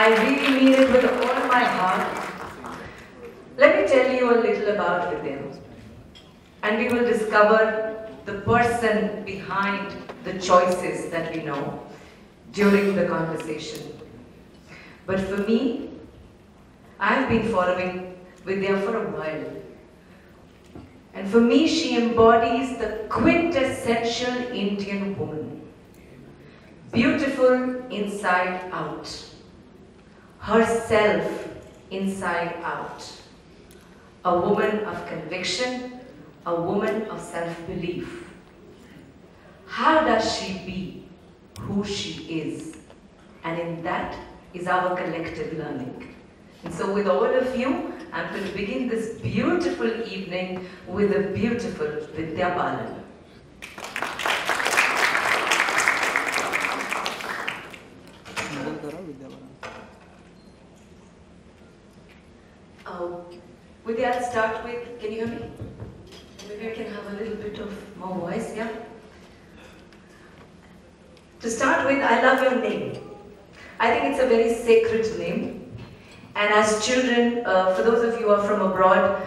I really mean it with all my heart. Let me tell you a little about Vidya. And we will discover the person behind the choices that we know during the conversation. But for me, I've been following Vidya for a while. And for me, she embodies the quintessential Indian woman. Beautiful inside out. Herself inside out. A woman of conviction, a woman of self-belief. How does she be who she is? And in that is our collective learning. And so with all of you, I'm going to begin this beautiful evening with a beautiful Vidya Balan. Vidya, I'll start with, can you hear me? Maybe I can have a little bit of more voice, yeah? To start with, I love your name. I think it's a very sacred name. And as children, for those of you who are from abroad,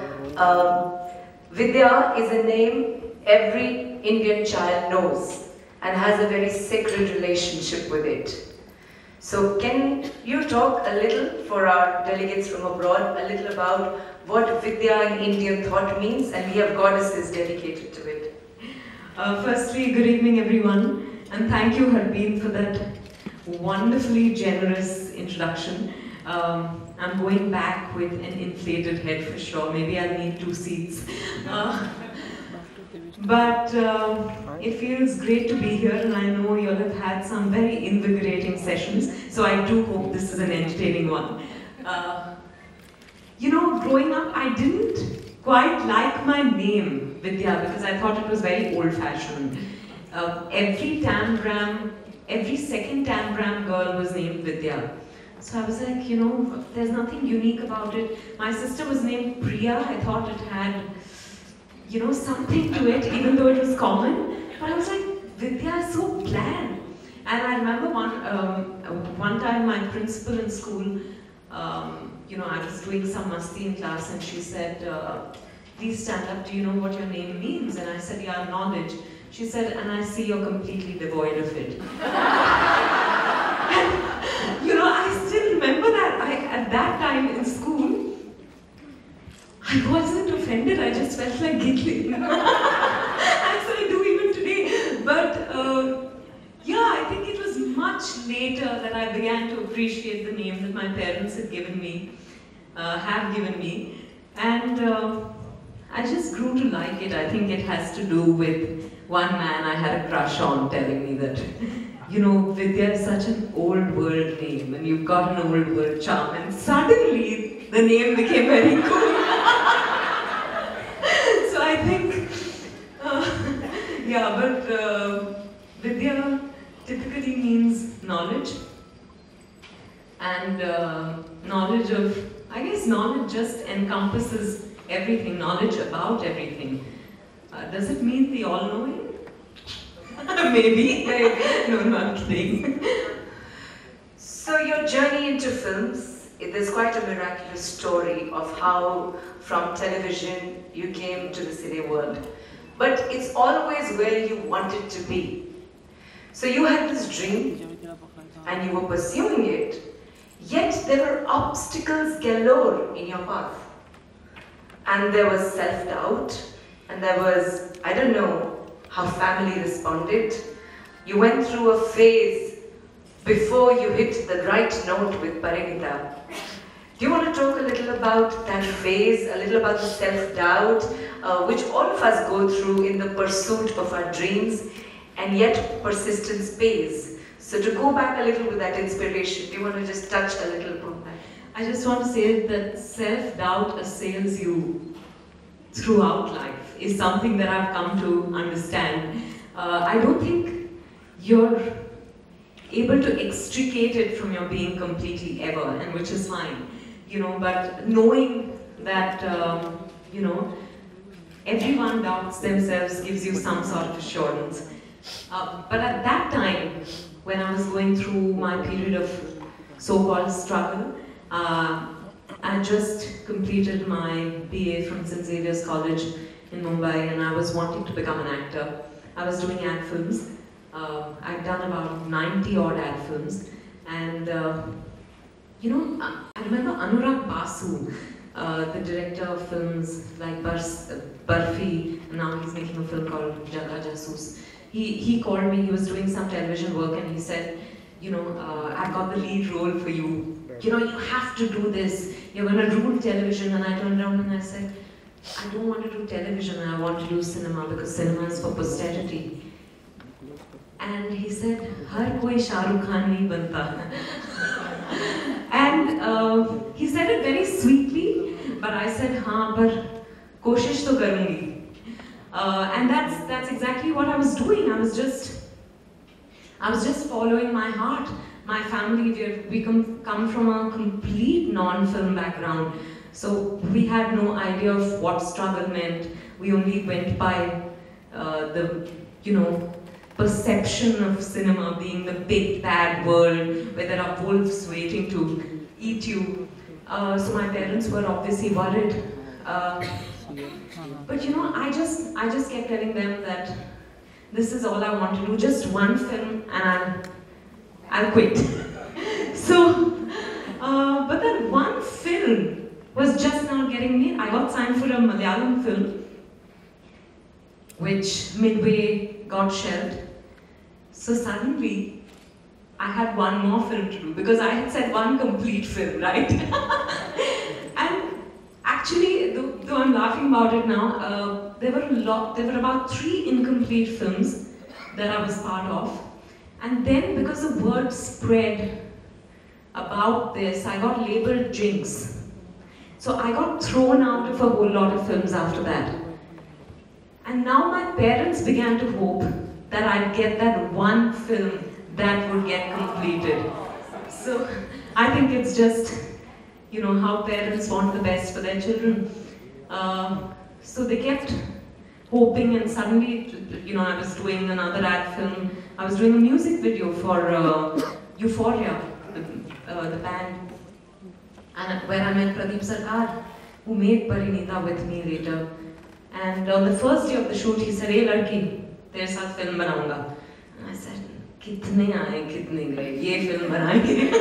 Vidya is a name every Indian child knows and has a very sacred relationship with it. So can you talk a little for our delegates from abroad, a little about what Vidya in Indian thought means, and we have goddesses dedicated to it. Firstly, good evening everyone, and thank you Harbeen for that wonderfully generous introduction. I'm going back with an inflated head for sure. Maybe I'll need 2 seats. But it feels great to be here, and I know you all have had some very invigorating sessions, so I do hope this is an entertaining one. You know, growing up, I didn't quite like my name, Vidya, because I thought it was very old-fashioned. Every second Tangram girl was named Vidya. So I was like, you know, there's nothing unique about it. My sister was named Priya. I thought it had, you know, something to it, even though it was common. But I was like, Vidya is so bland. And I remember one time my principal in school, you know, I was doing some masti in class, and she said, please stand up, do you know what your name means? And I said, yeah, knowledge. She said, and I see you're completely devoid of it. And, you know, I still remember that. At that time in school, I wasn't offended, I just felt like giggling. As I do even today. But yeah, I think it was much later that I began to appreciate the name that my parents had given me, and I just grew to like it. I think it has to do with one man I had a crush on telling me that, you know, Vidya is such an old world name and you've got an old world charm, and suddenly the name became very cool. So I think, yeah, but Vidya typically means knowledge, and knowledge of, I guess knowledge just encompasses everything, knowledge about everything. Does it mean the all-knowing? Maybe. No, not kidding. So your journey into films, there's quite a miraculous story of how from television you came to the cine world. But it's always where you wanted to be. So you had this dream and you were pursuing it, yet there were obstacles galore in your path. And there was self-doubt, and there was, I don't know how family responded. You went through a phase before you hit the right note with Parinita. Do you want to talk a little about that phase, a little about the self-doubt, which all of us go through in the pursuit of our dreams, and yet persistence pays. So to go back a little with that inspiration, do you want to just touch a little upon that? I just want to say that self-doubt assails you throughout life is something that I've come to understand. I don't think you're able to extricate it from your being completely ever, and which is fine, you know, but knowing that, you know, everyone doubts themselves gives you some sort of assurance. But at that time, when I was going through my period of so-called struggle. I just completed my BA from St. Xavier's College in Mumbai, and I was wanting to become an actor. I was doing ad films. I'd done about 90 odd ad films, and you know, I remember Anurag Basu, the director of films like Barfi, and now he's making a film called Jaga Jasoos. He called me, he was doing some television work, and he said, you know, I've got the lead role for you. You know, you have to do this. You're going to rule television. And I turned around and I said, I don't want to do television, I want to do cinema, because cinema is for posterity. And he said, Har koi Shah Rukh Khan nahi banta. And he said it very sweetly, but I said, हाँ, पर कोशिश तो करूँगी. And that's exactly what I was doing. I was just following my heart. My family, we come from a complete non-film background. So we had no idea of what struggle meant. We only went by the, you know, perception of cinema being the big bad world where there are wolves waiting to eat you. So my parents were obviously worried. But you know, I just kept telling them that this is all I want to do, just one film, and I'll quit. So, but that one film was just now getting made. I got signed for a Malayalam film, which midway got shelved. So suddenly, I had one more film to do, because I had said one complete film, right? And actually, though I'm laughing about it now, there were about 3 incomplete films that I was part of. And then, because the word spread about this, I got labeled Jinx. So I got thrown out of a whole lot of films after that. And now my parents began to hope that I'd get that one film that would get completed. So I think it's just, you know, how parents want the best for their children. So they kept hoping, and suddenly, you know, I was doing another ad film. I was doing a music video for Euphoria, the band, and where I met Pradeep Sarkar, who made Parinita with me later. And on the first day of the shoot, he said, "Hey, ladki, tere saath film banaunga." And I said, "Kitne aaye, kitne gaye? Ye film banayenge."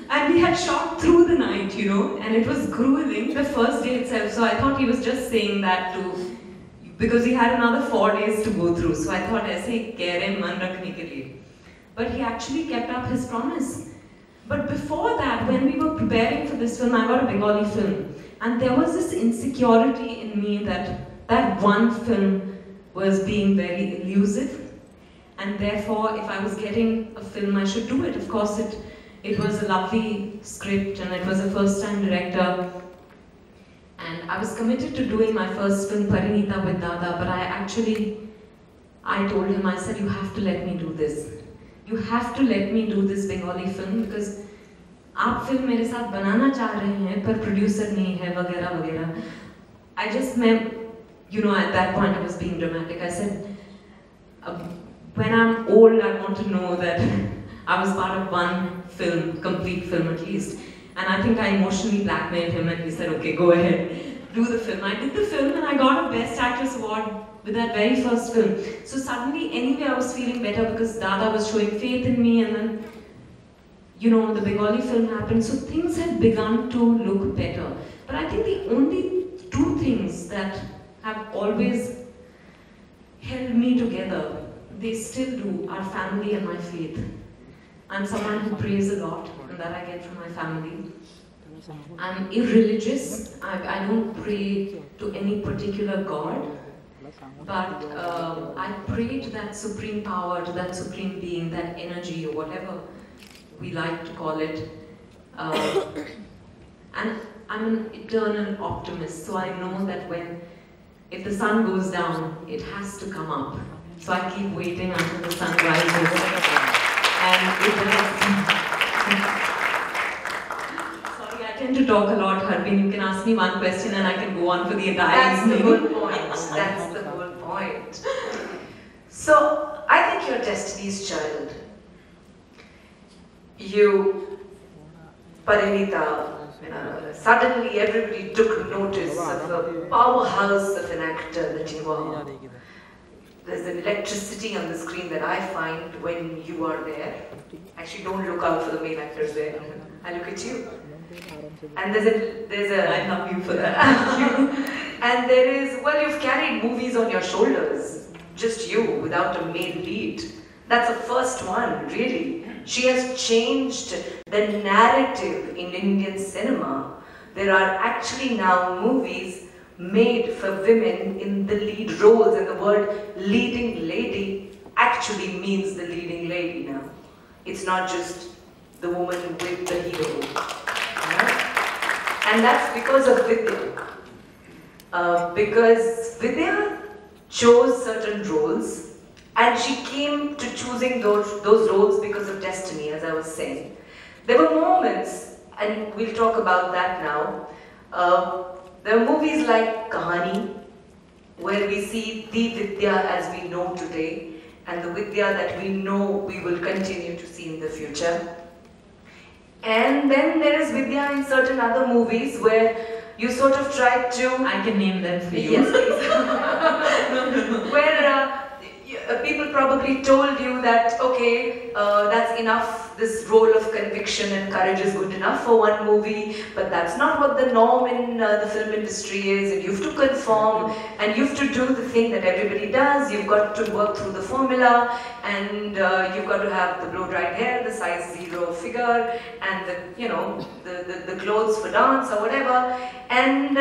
And we had shot through the night, you know, and it was grueling, the first day itself. So I thought he was just saying that to, because he had another 4 days to go through. So I thought, aise keh rahe man rakhne ke liye. But he actually kept up his promise. But before that, when we were preparing for this film, I got a Bengali film. And there was this insecurity in me that that one film was being very elusive. And therefore, if I was getting a film, I should do it. Of course, it was a lovely script, and it was a first-time director. And I was committed to doing my first film, Parinita with Dada, but I told him, I said, you have to let me do this. You have to let me do this Bengali film, because आप film मेरे साथ बनाना चाह रहे हैं, पर producer नहीं है, वगैरह वगैरह. I just meant, you know, at that point I was being dramatic. I said, when I'm old, I want to know that I was part of one film, complete film at least. And I think I emotionally blackmailed him, and he said, okay, go ahead, do the film. I did the film, and I got a Best Actress award with that very first film. So suddenly, anyway, I was feeling better because Dada was showing faith in me, and then, you know, the Bengali film happened. So things had begun to look better. But I think the only 2 things that have always held me together, they still do, are family and my faith. I'm someone who prays a lot, and that I get from my family. I'm irreligious. I don't pray to any particular God, but I pray to that supreme power, to that supreme being, that energy, or whatever we like to call it. And I'm an eternal optimist, so I know that if the sun goes down, it has to come up. So I keep waiting until the sun rises. And it does. Sorry, I tend to talk a lot, Harbeen. You can ask me one question and I can go on for the entire evening. That's the whole point. That's the whole point. So, I think you're Destiny's child. you, Parinita, suddenly everybody took notice of a powerhouse of an actor that you are. There's an electricity on the screen that I find when you are there. Actually, don't look out for the main actors there. I look at you. And there's a I love you for that. and there is, well, you've carried movies on your shoulders. Just you, without a male lead. That's the first one, really. She has changed the narrative in Indian cinema. There are actually now movies made for women in the lead roles, and the word leading lady actually means the leading lady now. It's not just the woman with the hero. And that's because of Vidya. Because Vidya chose certain roles, and she came to choosing those roles because of destiny, as I was saying. There were moments, and we'll talk about that now. There are movies like Kahani, where we see the Vidya as we know today, and the Vidya that we know we will continue to see in the future. And then there is Vidya in certain other movies where you sort of try to... I can name them for you. Yes, please. Where people probably told you that, okay, that's enough, this role of conviction and courage is good enough for one movie, but that's not what the norm in the film industry is, and you have to conform, and you have to do the thing that everybody does. You've got to work through the formula, and you've got to have the blow-dried hair, the size 0 figure, and the clothes for dance or whatever. And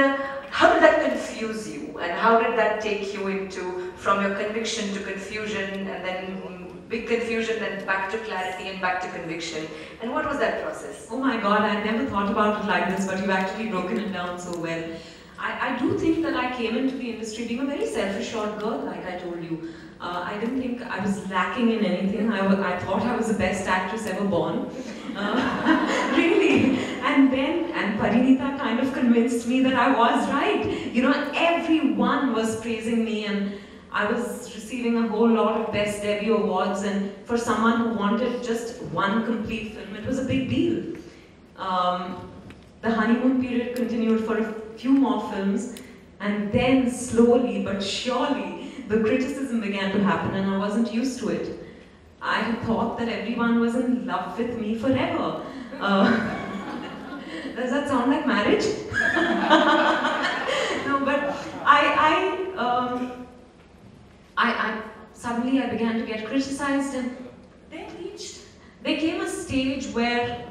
how did that confuse you? And how did that take you into, from your conviction to confusion, and then big confusion, and back to clarity, and back to conviction? And what was that process? Oh my God, I never thought about it like this, but you've actually broken it down so well. I do think that I came into the industry being a very self-assured girl, like I told you. I didn't think I was lacking in anything. I thought I was the best actress ever born. Really. And Parinita kind of convinced me that I was right. You know, everyone was praising me, and I was receiving a whole lot of Best Debut awards, and for someone who wanted just one complete film, it was a big deal. The honeymoon period continued for a few more films, and then slowly but surely the criticism began to happen, and I wasn't used to it. I had thought that everyone was in love with me forever. Does that sound like marriage? No, but suddenly I began to get criticized, and there came a stage where,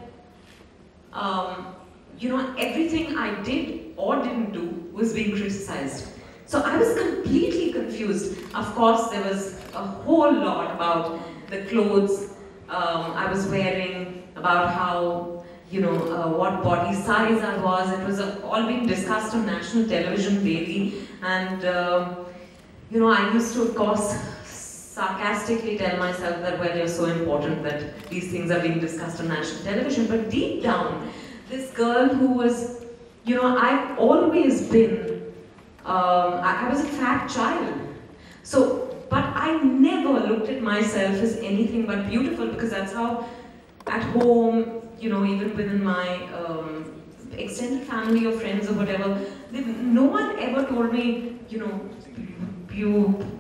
everything I did or didn't do was being criticized. So I was completely confused. Of course, there was a whole lot about the clothes I was wearing, about how, what body size I was. It was all being discussed on national television daily. And, I used to, of course, sarcastically tell myself that, well, you're so important that these things are being discussed on national television. But deep down, this girl who was, I've always been, I was a fat child. But I never looked at myself as anything but beautiful, because that's how, at home, even within my extended family or friends or whatever, no one ever told me,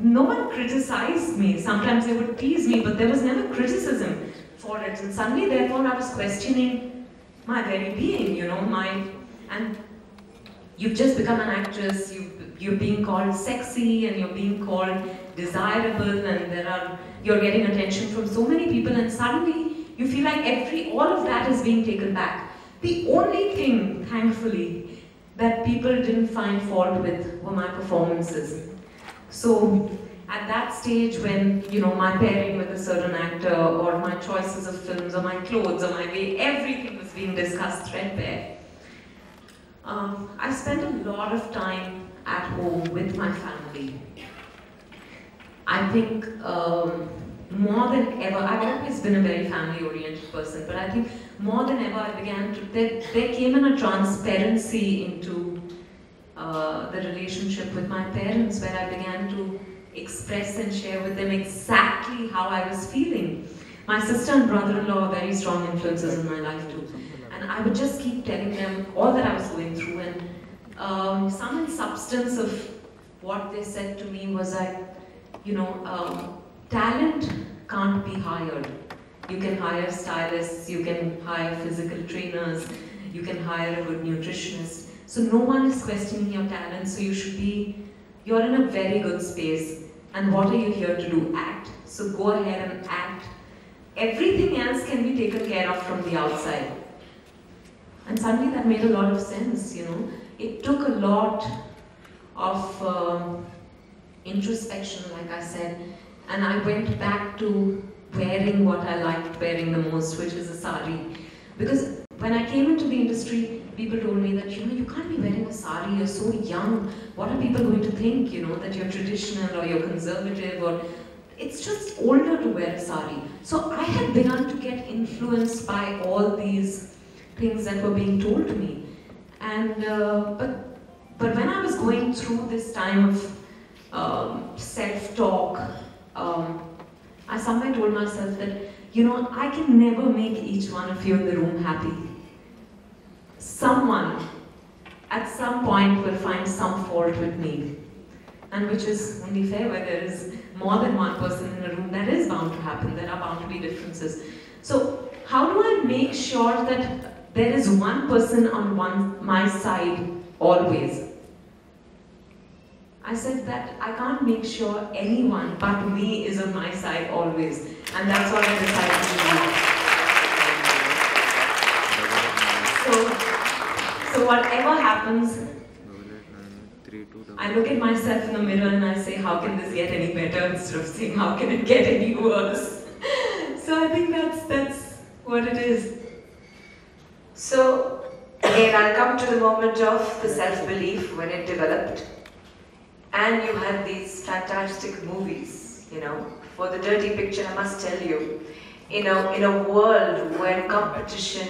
no one criticized me. Sometimes they would tease me, but there was never criticism for it. And suddenly, therefore, I was questioning my very being, and you've just become an actress, you're being called sexy, and you're being called desirable, and you're getting attention from so many people, and suddenly you feel like all of that is being taken back. The only thing, thankfully, that people didn't find fault with were my performances. So at that stage when, my pairing with a certain actor, or my choices of films, or my clothes, or my way, everything was being discussed threadbare. I spent a lot of time at home with my family. I think more than ever, I've always been a very family-oriented person, but I think more than ever I began to, there came in a transparency into the relationship with my parents, where I began to express and share with them exactly how I was feeling. My sister and brother-in-law are very strong influences in my life too. And I would just keep telling them all that I was going through, and some in substance of what they said to me was like, talent can't be hired. You can hire stylists, you can hire physical trainers, you can hire a good nutritionist. So no one is questioning your talent, so you're in a very good space. And what are you here to do? Act. So go ahead and act. Everything else can be taken care of from the outside. And suddenly that made a lot of sense, It took a lot of introspection, like I said, and I went back to wearing what I liked wearing the most, which is a sari. Because when I came into the industry, people told me that, you can't be wearing a sari, you're so young. What are people going to think, that you're traditional or you're conservative, or it's just older to wear a sari. So I had begun to get influenced by all these things that were being told to me. And, but when I was going through this time of self-talk, I somewhere told myself that, I can never make each one of you in the room happy. Someone, at some point, will find some fault with me. And which is only fair where there is more than one person in a room. That is bound to happen. There are bound to be differences. So, how do I make sure that there is one person on my side always? I said that I can't make sure anyone but me is on my side always. And that's what I decided to do. So whatever happens, I look at myself in the mirror and I say, how can this get any better, instead of saying, how can it get any worse? So I think that's what it is. So, again, I'll come to the moment of the self-belief when it developed. And you had these fantastic movies, For the dirty picture, I must tell you, in a world where competition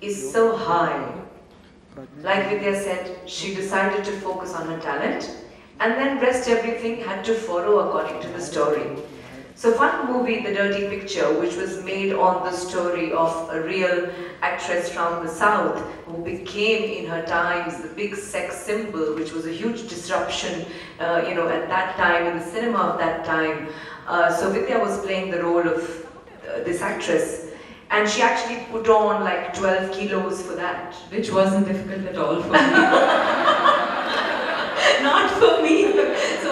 is so high, like Vidya said, she decided to focus on her talent, and then rest everything had to follow according to the story. So one movie, The Dirty Picture, which was made on the story of a real actress from the South who became in her times the big sex symbol, which was a huge disruption, at that time, in the cinema of that time. So Vidya was playing the role of this actress, and she actually put on like 12 kilos for that. Which wasn't difficult at all for me. Not for me. So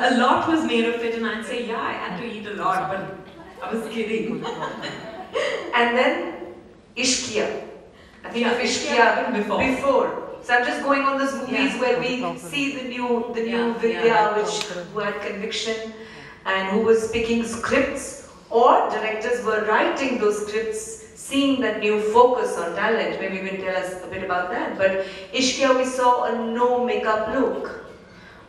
a lot was made of it, and I'd say, yeah, I had to eat a lot, but I was kidding. And then Ishqiya. I think of Ishqiya before. So I'm just going on those movies where we see the new Vidya, who had conviction and who was picking scripts, or directors were writing those scripts, seeing that new focus on talent. Maybe you can tell us a bit about that. But Ishqiya, we saw a no makeup look,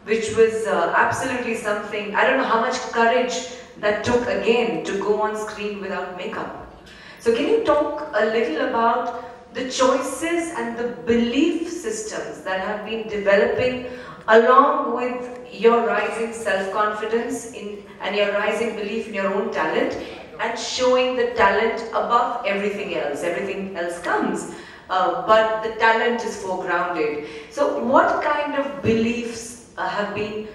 which was absolutely something. I don't know how much courage that took again to go on screen without makeup. So can you talk a little about the choices and the belief systems that have been developing along with your rising self-confidence and your rising belief in your own talent, and showing the talent above everything else. Everything else comes, but the talent is foregrounded. So what kind of beliefs have been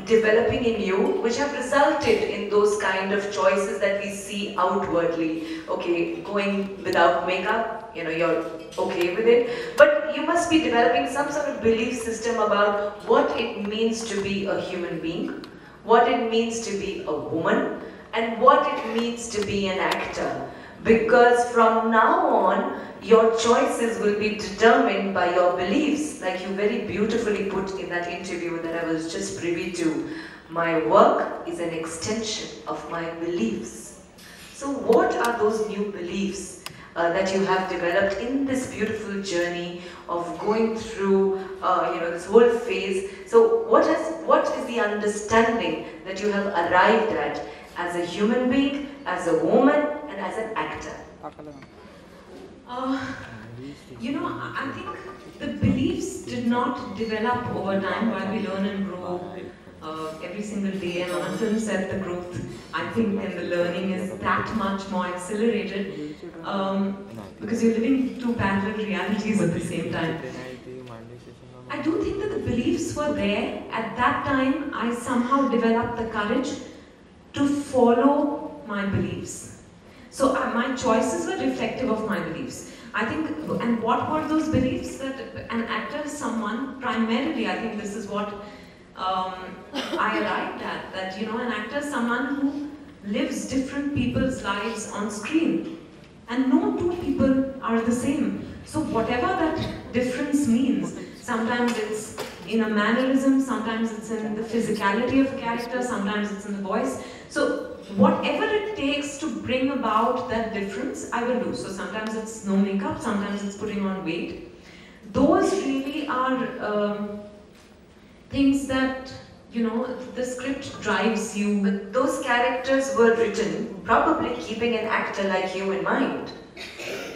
developing in you, which have resulted in those kind of choices that we see outwardly? Okay, going without makeup, you're okay with it, but you must be developing some sort of belief system about what it means to be a human being, what it means to be a woman, and what it means to be an actor. Because from now on, your choices will be determined by your beliefs, like you very beautifully put in that interview that I was just privy to. My work is an extension of my beliefs. So what are those new beliefs that you have developed in this beautiful journey of going through this whole phase? So what is the understanding that you have arrived at as a human being, as a woman, and as an actor? I think the beliefs did not develop over time while we learn and grow every single day, and on a film set the growth, I think, and the learning is that much more accelerated because you're living two parallel realities at the same time. I do think that the beliefs were there. At that time, I somehow developed the courage to follow my beliefs. So my choices were reflective of my beliefs. I think, and what were those beliefs? That an actor is someone, primarily, I think this is what I arrived at, that, you know, an actor is someone who lives different people's lives on screen. And no two people are the same. So whatever that difference means, sometimes it's in a mannerism, sometimes it's in the physicality of a character, sometimes it's in the voice. So whatever it takes to bring about that difference, I will do. So sometimes it's no makeup, sometimes it's putting on weight. Those really are things that, you know, the script drives you. But those characters were written probably keeping an actor like you in mind.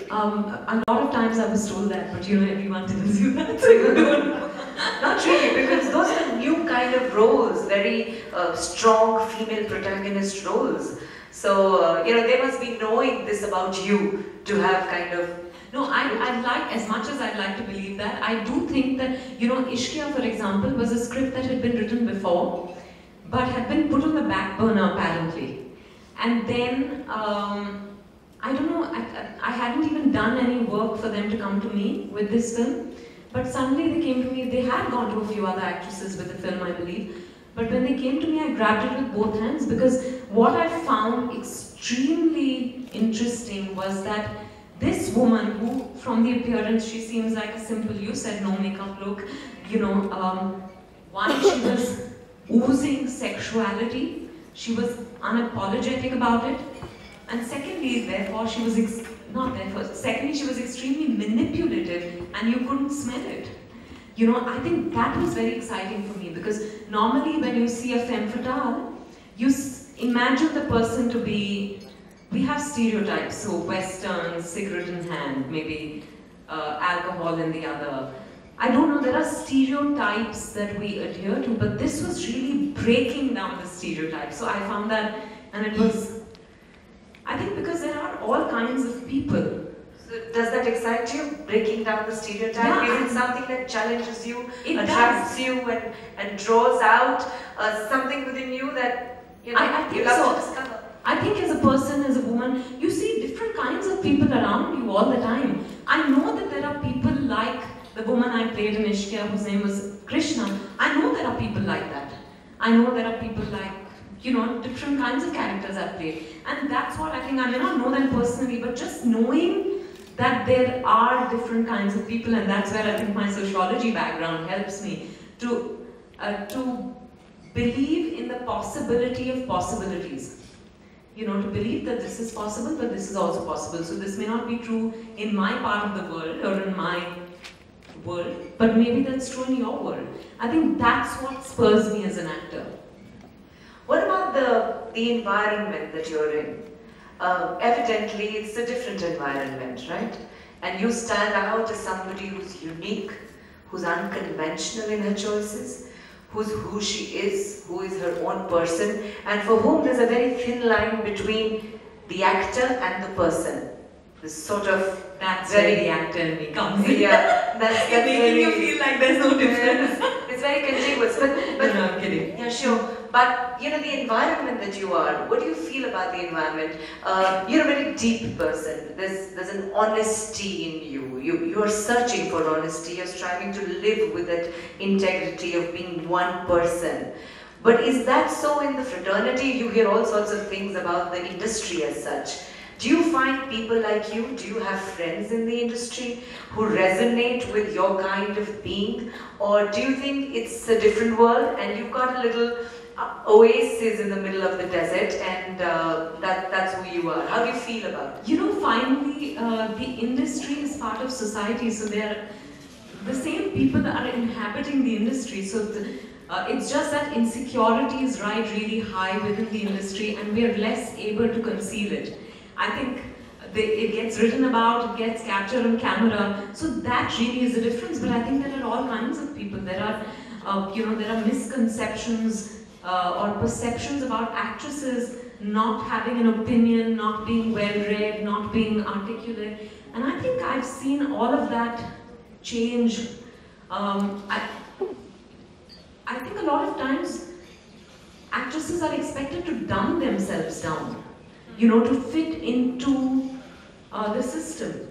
A lot of times I was told that, but you know, everyone tells you that, so you don't. Not really, because those are new kind of roles, very strong female protagonist roles. So, you know, they must be knowing this about you to have kind of... No, I'd like, as much as I'd like to believe that, I do think that, you know, Ishqiya, for example, was a script that had been written before, but had been put on the back burner, apparently. And then, I don't know, I hadn't even done any work for them to come to me with this film. But suddenly they came to me, they had gone to a few other actresses with the film, I believe. But when they came to me, I grabbed it with both hands, because what I found extremely interesting was that this woman, who from the appearance, she seems like a simple, you said no makeup look, you know, one, she was oozing sexuality, she was unapologetic about it, and secondly, therefore, she was secondly, she was extremely manipulative and you couldn't smell it. You know, I think that was very exciting for me, because normally when you see a femme fatale, you imagine the person to be, we have stereotypes, so Western, cigarette in hand, maybe alcohol in the other. I don't know, there are stereotypes that we adhere to, but this was really breaking down the stereotypes. So I found that, and it was, I think because there are all kinds of people. So does that excite you, breaking down the stereotype? Yeah, is it something that challenges you, attracts you, and draws out something within you that, you know, I think you love so. to discover? I think as a person, as a woman, you see different kinds of people around you all the time. I know that there are people like the woman I played in Ishqiya, whose name was Krishna. I know there are people like that. I know there are people like, you know, different kinds of characters I've played. And that's what I think, I may not know them personally, but just knowing that there are different kinds of people, and that's where I think my sociology background helps me to believe in the possibility of possibilities. You know, to believe that this is possible, but this is also possible. So this may not be true in my part of the world or in my world, but maybe that's true in your world. I think that's what spurs me as an actor. What about the environment that you're in? Evidently, it's a different environment, right? And you stand out as somebody who's unique, who's unconventional in her choices, who's who she is, who is her own person, and for whom there's a very thin line between the actor and the person. This sort of... That's where the actor in me comes in. Yeah, that's making very, you feel like there's no difference. It's very contiguous, but No, I'm kidding. Yeah, sure. But you know, the environment that you are, what do you feel about the environment? You're a very deep person. There's an honesty in you. You are searching for honesty. You're striving to live with that integrity of being one person. But is that so in the fraternity? You hear all sorts of things about the industry as such. Do you find people like you? Do you have friends in the industry who resonate with your kind of being? Or do you think it's a different world and you've got a little oasis in the middle of the desert and that's who you are? How do you feel about it? You know, finally, the industry is part of society, so they're the same people that are inhabiting the industry. So it's just that insecurities ride really high within the industry and we're less able to conceal it. I think it gets written about, it gets captured on camera, so that really is a difference. But I think there are all kinds of people. There are, you know, there are misconceptions or perceptions about actresses not having an opinion, not being well-read, not being articulate. And I think I've seen all of that change. I think a lot of times actresses are expected to dumb themselves down, you know, to fit into the system.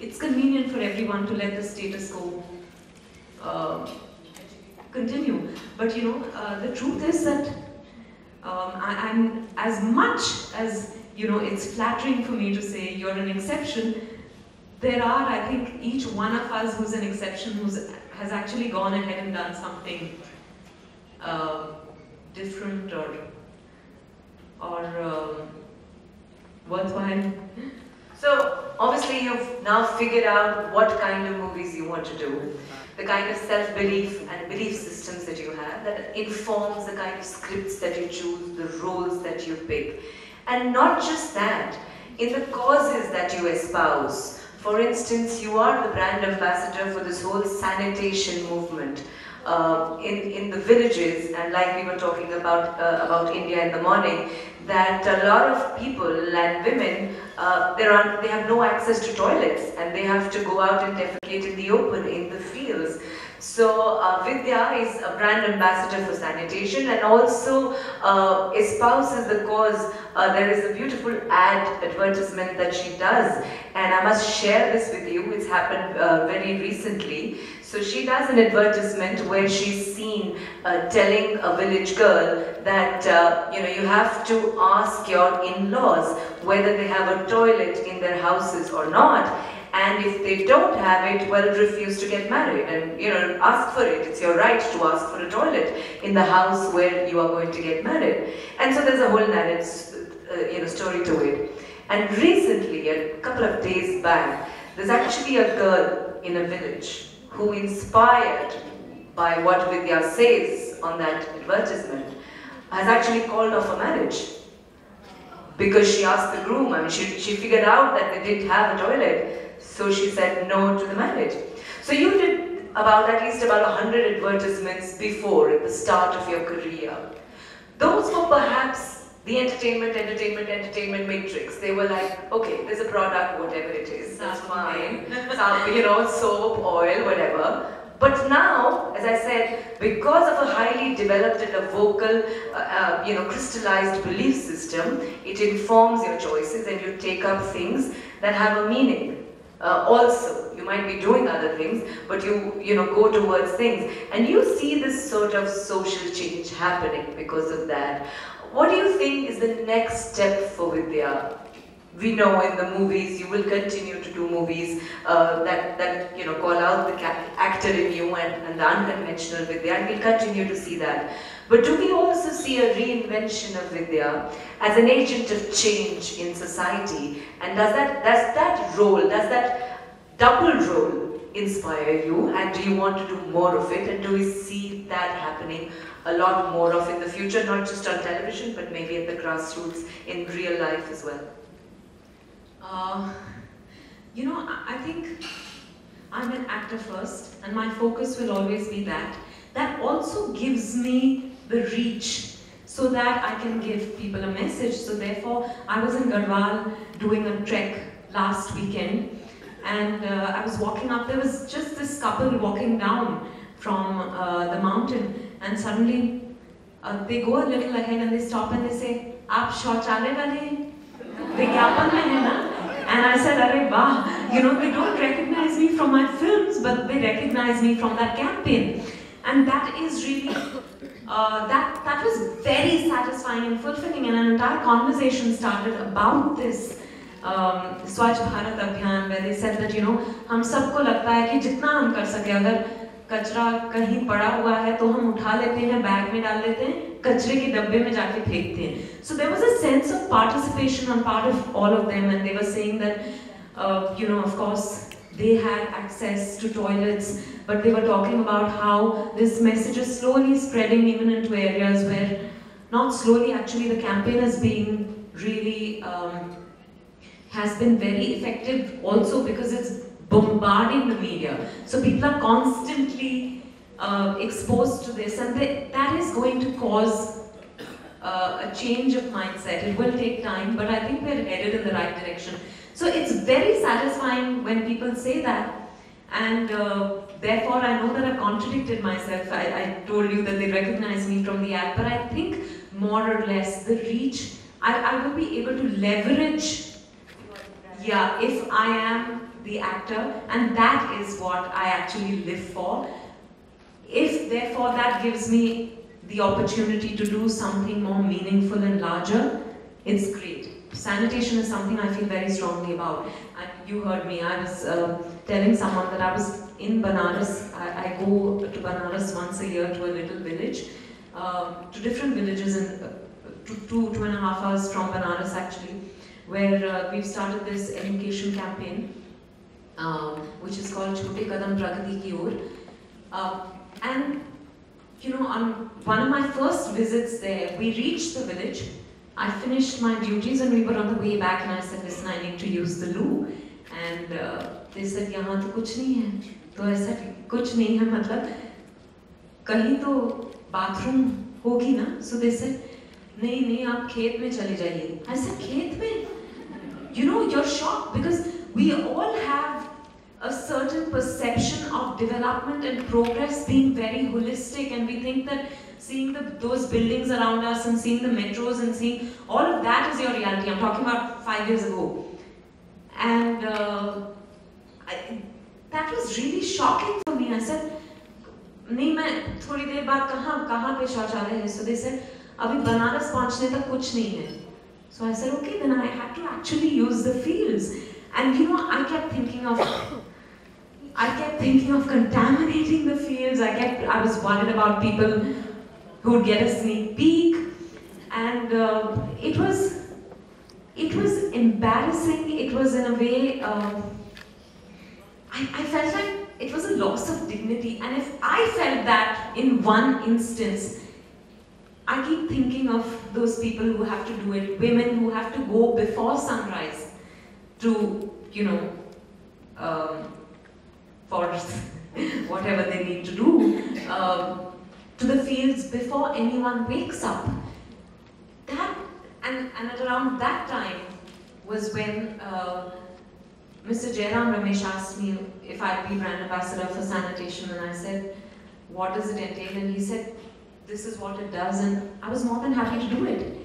It's convenient for everyone to let the status quo continue. But you know, the truth is that I'm, as much as, you know, it's flattering for me to say you're an exception, there are, I think, each one of us who's an exception has actually gone ahead and done something different or worthwhile. So obviously you've now figured out what kind of movies you want to do, the kind of self-belief and belief systems that you have that informs the kind of scripts that you choose, the roles that you pick. And not just that, in the causes that you espouse. For instance, you are the brand ambassador for this whole sanitation movement in the villages, and like we were talking about India in the morning, that a lot of people and women, they have no access to toilets and they have to go out and defecate in the open, in the fields. So Vidya is a brand ambassador for sanitation and also espouses the cause. There is a beautiful advertisement that she does, and I must share this with you. It's happened very recently. So she does an advertisement where she's seen telling a village girl that you know, you have to ask your in-laws whether they have a toilet in their houses or not. And if they don't have it, well, refuse to get married and, you know, ask for it. It's your right to ask for a toilet in the house where you are going to get married. And so there's a whole narrative, you know, story to it. And recently, a couple of days back, there's actually a girl in a village who, inspired by what Vidya says on that advertisement, has actually called off a marriage. Because she asked the groom, I mean, she figured out that they didn't have a toilet. So she said no to the marriage. So you did at least about 100 advertisements before, at the start of your career. Those were perhaps the entertainment matrix. They were like, okay, there's a product, whatever it is, that's fine. Some, you know, soap, oil, whatever. But now, as I said, because of a highly developed and a vocal, you know, crystallized belief system, it informs your choices and you take up things that have a meaning. Also, you might be doing other things, but you know, go towards things. And you see this sort of social change happening because of that. What do you think is the next step for Vidya? We know in the movies, you will continue to do movies that you know, call out the actor in you and the unconventional Vidya, and we'll continue to see that. But do we also see a reinvention of Vidya as an agent of change in society? And does that double role inspire you? And do you want to do more of it? And do we see that happening a lot more of in the future, not just on television, but maybe at the grassroots in real life as well? You know, I think I'm an actor first, and my focus will always be that. That also gives me the reach so that I can give people a message. So therefore, I was in Garhwal doing a trek last weekend, and I was walking up. There was just this couple walking down from the mountain, and suddenly they go a little ahead and they stop and they say, "Aap शौचालय वाले विज्ञापन में है ना?" And I said, "Arey wow, you know, they don't recognize me from my films, but they recognize me from that campaign." And that is really, that was very satisfying and fulfilling, and an entire conversation started about this Swachh Bharat Abhiyan, where they said that, you know, हम सबको लगता है कि जितना हम कर सके, अगर कचरा कहीं पड़ा हुआ है तो हम उठा लेते हैं, बैग में डाल लेते हैं, कचरे के डब्बे में जाके फेंकते हैं. So there was a sense of participation on part of all of them, and they were saying that, you know, of course, they had access to toilets, but they were talking about how this message is slowly spreading even into areas where, not slowly actually, the campaign is being really, has been very effective also because it's bombarding the media. So people are constantly exposed to this, and that is going to cause a change of mindset. It will take time, but I think we're headed in the right direction. So it's very satisfying when people say that, and therefore I know that I've contradicted myself. I told you that they recognize me from the ad, but I think more or less the reach, I will be able to leverage, yeah, if I am the actor, and that is what I actually live for. If therefore that gives me the opportunity to do something more meaningful and larger, it's great. Sanitation is something I feel very strongly about. And you heard me, I was telling someone that I was in Banaras. I go to Banaras once a year to a little village, to different villages, in 2.5 hours from Banaras actually, where we've started this education campaign, which is called Chote Kadam Pragati Ki Or. And you know, on one of my first visits there, we reached the village. I finished my duties and we were on the way back, and I said, listen, I need to use the loo. And they said, यहाँ तो कुछ नहीं है. तो ऐसा कुछ नहीं है मतलब कहीं तो bathroom होगी ना? So they said, नहीं नहीं आप खेत में चले जाइए. I said, खेत में? You know, you're shocked because we all have a certain perception of development and progress being very holistic, and we think that seeing those buildings around us and seeing the metros and seeing all of that is your reality. I'm talking about 5 years ago. And that was really shocking for me. I said, नहीं मैं थोड़ी देर बाद कहाँ पे शौचालय है? So they said, अभी बनारस पहुँचने तक कुछ नहीं है. So I said, okay, then I had to actually use the fields. And you know, I kept thinking of contaminating the fields. I was worried about people who would get a sneak peek, and it was embarrassing. It was in a way, I felt like it was a loss of dignity. And if I felt that in one instance, I keep thinking of those people who have to do it, women who have to go before sunrise to, you know, for whatever they need to do, to the fields before anyone wakes up. That, and at around that time was when Mr. Jairam Ramesh asked me if I'd be brand ambassador for sanitation, and I said, what does it entail? And he said, this is what it does, and I was more than happy to do it.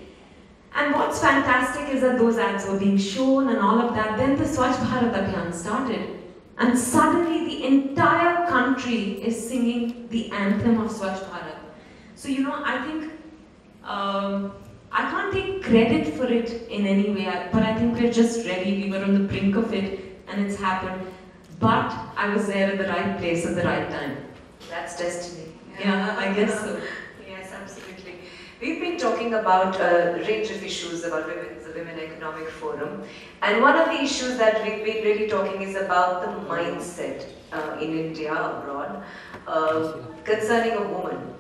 And what's fantastic is that those ads were being shown and all of that. Then the Swachh Bharat Abhiyan started. And suddenly the entire country is singing the anthem of Swachh Bharat. So, you know, I think, I can't take credit for it in any way, but I think we're just ready. We were on the brink of it and it's happened. But I was there at the right place at the right time. That's destiny. Yeah, I guess so. Yes, absolutely. We've been talking about a range of issues about women, the Women Economic Forum, and one of the issues that we've been really talking is about the mindset in India, abroad, concerning a woman.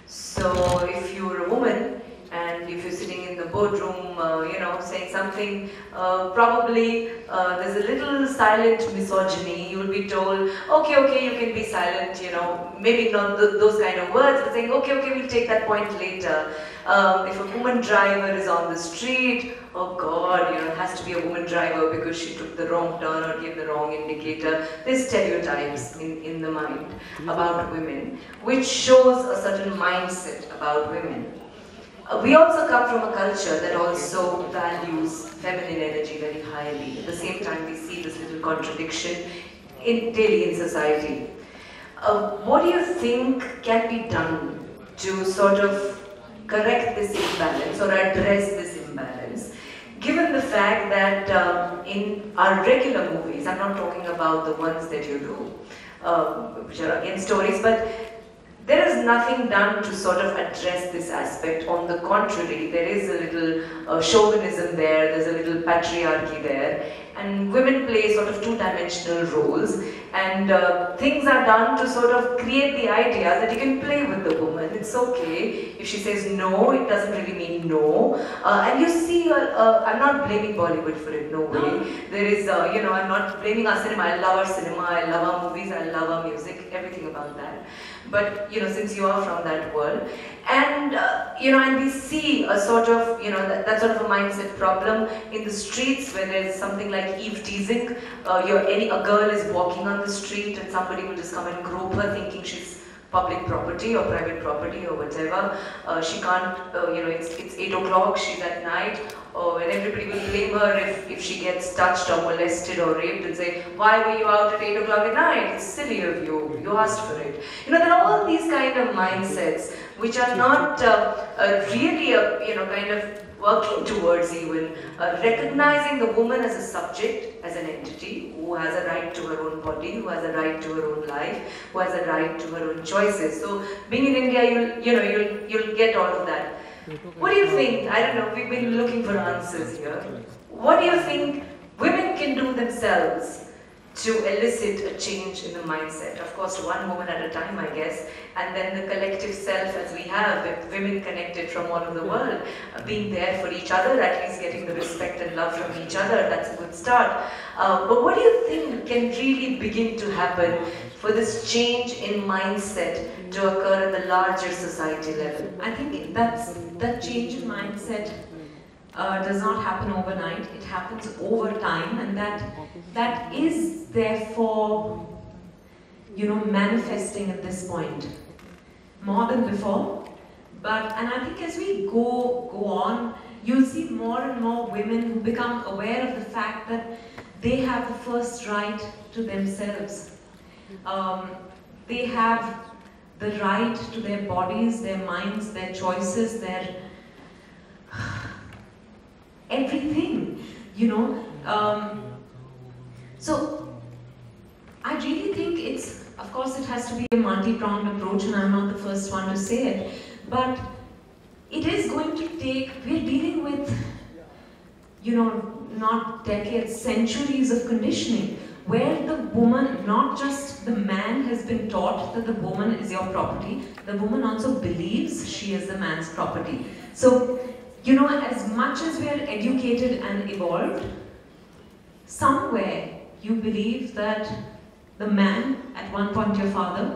So if you're a woman and if you're sitting in the boardroom, you know, saying something, probably there's a little silent misogyny. You will be told, okay, you can be silent, you know, maybe not those kind of words, but saying, okay, we'll take that point later. If a woman driver is on the street, oh God, you know, it has to be a woman driver because she took the wrong turn or gave the wrong indicator. There's stereotypes in the mind about women, which shows a certain mindset about women. We also come from a culture that also values feminine energy very highly. At the same time, we see this little contradiction daily in society. What do you think can be done to sort of correct this imbalance or address this imbalance, given the fact that in our regular movies, I'm not talking about the ones that you do, which are again stories, but there is nothing done to sort of address this aspect. On the contrary, there is a little chauvinism there, there's a little patriarchy there, and women play sort of two-dimensional roles, and things are done to sort of create the idea that you can play with the woman. It's okay if she says no, it doesn't really mean no. And you see, I'm not blaming Bollywood for it, no way. There is, you know, I'm not blaming our cinema. I love our cinema, I love our movies, I love our music, everything about that. But, you know, since you are from that world, and, you know, and we see a sort of, you know, that sort of a mindset problem in the streets where there's something like eve teasing. A girl is walking on the street and somebody will just come and grope her thinking she's public property or private property or whatever. She can't, you know, it's 8 o'clock, she's at night, and everybody will blame her if she gets touched or molested or raped and say, why were you out at 8 o'clock at night? It's silly of you, you asked for it. You know, there are all these kind of mindsets which are not really, you know, kind of working towards even recognizing the woman as a subject, as an entity who has a right to her own body, who has a right to her own life, who has a right to her own choices. So being in India, you'll get all of that. What do you think? I don't know, we've been looking for answers here. What do you think women can do themselves to elicit a change in the mindset? Of course, one woman at a time, I guess, and then the collective self as we have, with women connected from all over the world, being there for each other, at least getting the respect and love from each other, that's a good start. But what do you think can really begin to happen for this change in mindset to occur at the larger society level? I think that change in mindset does not happen overnight. It happens over time, and that is therefore, you know, manifesting at this point more than before. And I think as we go on, you'll see more and more women who become aware of the fact that they have the first right to themselves. They have the right to their bodies, their minds, their choices, their everything, you know. So I really think of course it has to be a multi-pronged approach, and I'm not the first one to say it, but it is going to take, we're dealing with, you know, not decades, centuries of conditioning, where the woman, not just the man has been taught that the woman is your property, the woman also believes she is the man's property. So, you know, as much as we are educated and evolved, somewhere you believe that the man, at one point your father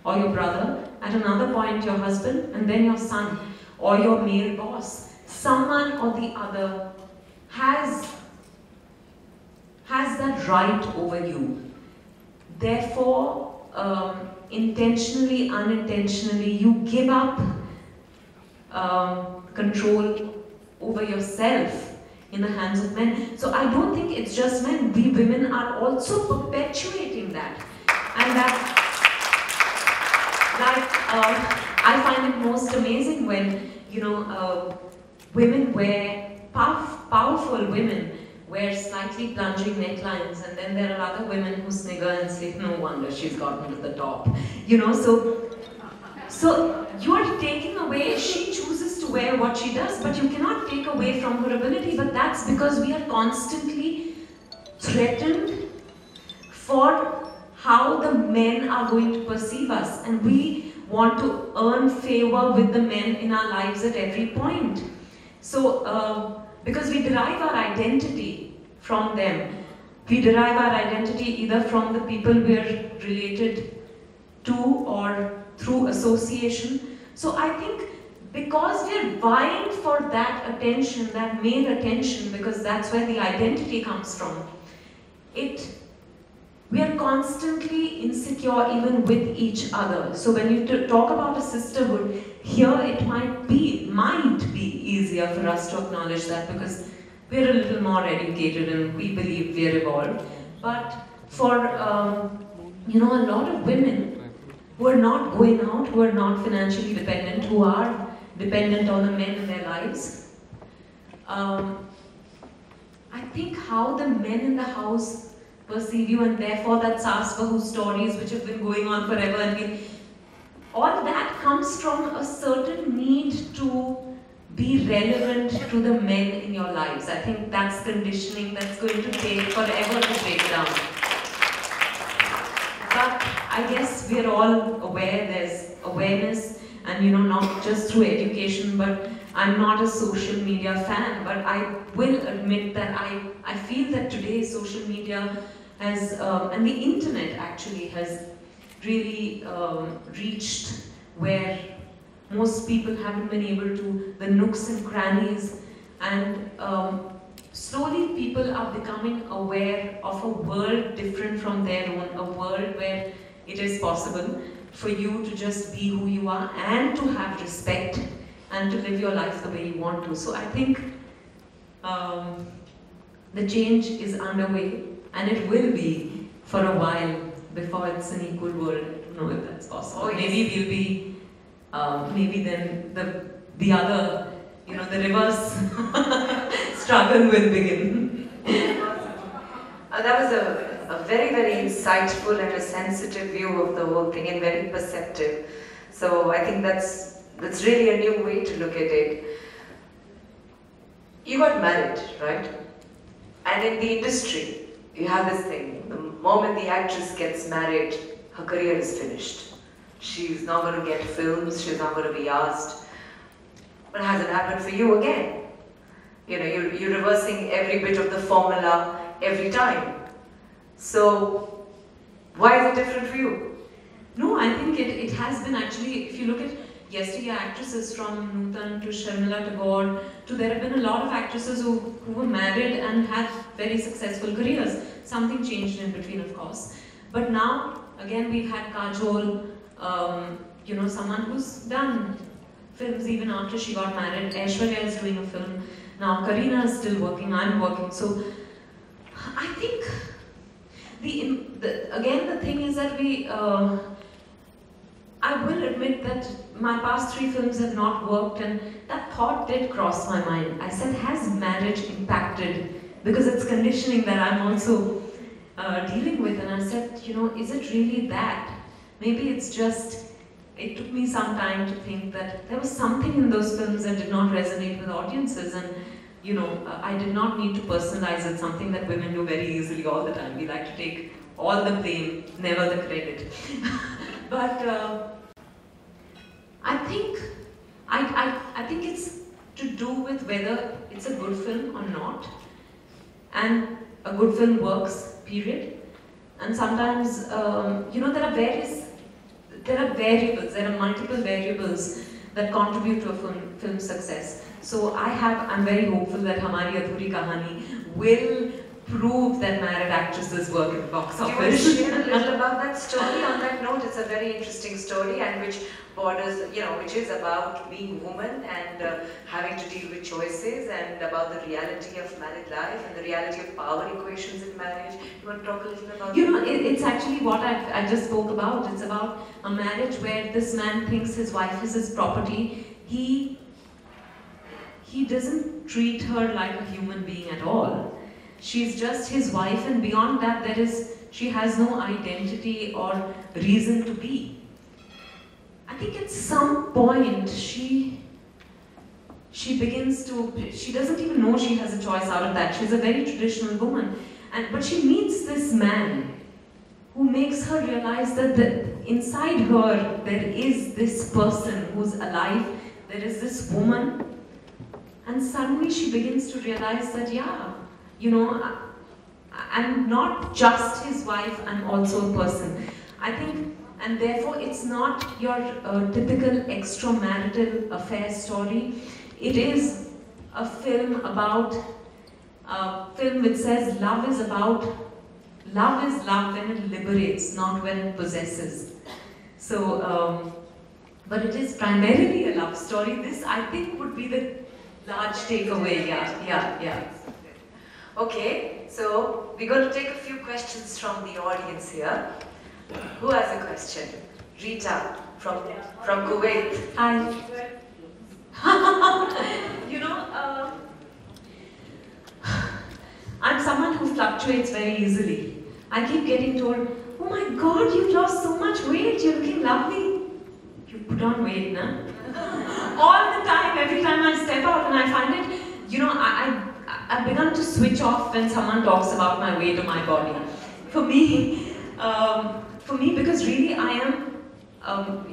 or your brother, at another point your husband, and then your son or your male boss, someone or the other has that right over you. Therefore, intentionally, unintentionally, you give up control over yourself in the hands of men. So I don't think it's just men. We women are also perpetuating that. And that, I find it most amazing when, you know, women wear, powerful women wear slightly plunging necklines, and then there are other women who snigger and say, no wonder she's gotten to the top. You know, so you're taking away, she chooses to wear what she does, but you cannot take away from her ability. But that's because we are constantly threatened for how the men are going to perceive us, and we want to earn favor with the men in our lives at every point. So, because we derive our identity from them. We derive our identity either from the people we're related to or through association. So I think because we're vying for that attention, that male attention, because that's where the identity comes from, we are constantly insecure even with each other. So when you talk about a sisterhood, here it might be easier for us to acknowledge that because we're a little more educated and we believe we're evolved. But for you know, a lot of women who are not going out, who are not financially dependent, who are dependent on the men in their lives, I think how the men in the house perceive you, and therefore that Sasvahu stories which have been going on forever, and all that comes from a certain need to be relevant to the men in your lives. I think that's conditioning that's going to take forever to break down. But I guess we're all aware, there's awareness, and not just through education, but I'm not a social media fan, but I will admit that I feel that today social media has, and the internet actually has really reached where most people haven't been able to, the nooks and crannies, and slowly people are becoming aware of a world different from their own, a world where it is possible for you to just be who you are and to have respect and to live your life the way you want to. So I think the change is underway, and it will be for a while before it's an equal world. I don't know if that's possible. Oh, yes. Maybe we'll be, maybe then the other, the reverse struggle will begin. That was a very, very insightful and a sensitive view of the whole thing, and very perceptive. So I think that's really a new way to look at it. You got married, right? And in the industry, you have this thing. The moment the actress gets married, her career is finished. She's not going to get films, she's not going to be asked. But it hasn't happened for you again. You're reversing every bit of the formula every time. So, why is it different for you? No, I think it has been actually, if you look at yesteryear actresses from Nutan to Sharmila Tagore, there have been a lot of actresses who were married and had very successful careers. Something changed in between, of course. But now, again, we've had Kajol, someone who's done films even after she got married. Aishwarya is doing a film. Now, Kareena is still working, I'm working. So, I think, the thing is that I will admit that my past 3 films have not worked, and that thought did cross my mind. I said, has marriage impacted? Because it's conditioning that I'm also dealing with, and I said, is it really that? Maybe it's just, it took me some time to think that there was something in those films that did not resonate with audiences, and I did not need to personalize it, something that women do very easily all the time. We like to take all the blame, never the credit. But I think it's to do with whether it's a good film or not, and a good film works, period. And sometimes, there are variables, there are multiple variables that contribute to a film success. So I'm very hopeful that Hamari Adhuri Kahani will prove that married actresses work in the box office. Do you want to share a little about that story? On that note, it's a very interesting story, and which borders, which is about being woman and having to deal with choices, and about the reality of married life and the reality of power equations in marriage. You want to talk a little about that? It's actually what I just spoke about. It's about a marriage where this man thinks his wife is his property. He doesn't treat her like a human being at all. She's just his wife, and beyond that, she has no identity or reason to be. I think at some point she doesn't even know she has a choice out of that. She's a very traditional woman, but she meets this man who makes her realize that inside her there is this person who's alive, there is this woman, and suddenly she begins to realize that, I'm not just his wife, I'm also a person. I think, and therefore it's not your typical extramarital affair story. It is a film which says love is love when it liberates, not when it possesses. So, but it is primarily a love story. This, I think, would be the large takeaway. Yeah. Okay, so we're going to take a few questions from the audience here. Who has a question? Rita from Kuwait. Hi. I'm someone who fluctuates very easily. I keep getting told, oh my God, you've lost so much weight, you're looking lovely. You put on weight, na? All the time, every time I step out, and I find it, you know, I've begun to switch off when someone talks about my weight or my body. For me, because really I am,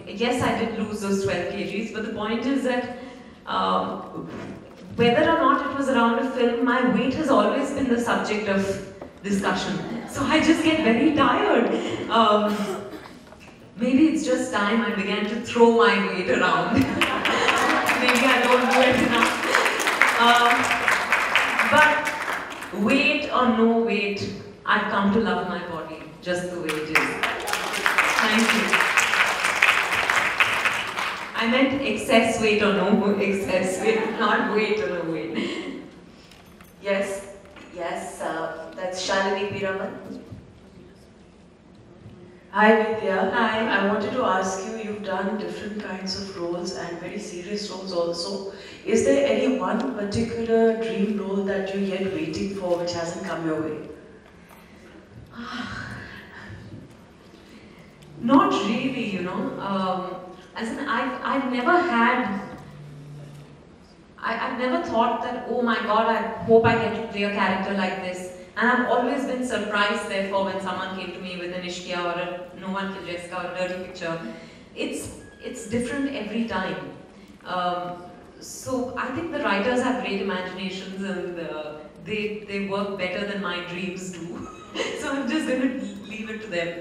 yes, I did lose those 12 kgs, but the point is that whether or not it was around a film, my weight has always been the subject of discussion. So I just get very tired. Maybe it's just time I began to throw my weight around. Maybe I don't do it enough. But weight or no weight, I've come to love my body just the way it is. Thank you. I meant excess weight or no excess weight, not weight or no weight. Yes, that's Shalini Piraman. Hi Vidya. Hi. I wanted to ask you, you've done different kinds of roles and very serious roles also. Is there any one particular dream role that you're yet waiting for which hasn't come your way? Not really, you know. As in, I've never had. I've never thought that, oh my God, I hope I get to play a character like this. And I've always been surprised, therefore, when someone came to me with an Ishqiya or a No One Killed Jessica or a dirty picture. It's different every time. So I think the writers have great imaginations and they work better than my dreams do. So I'm just going to leave it to them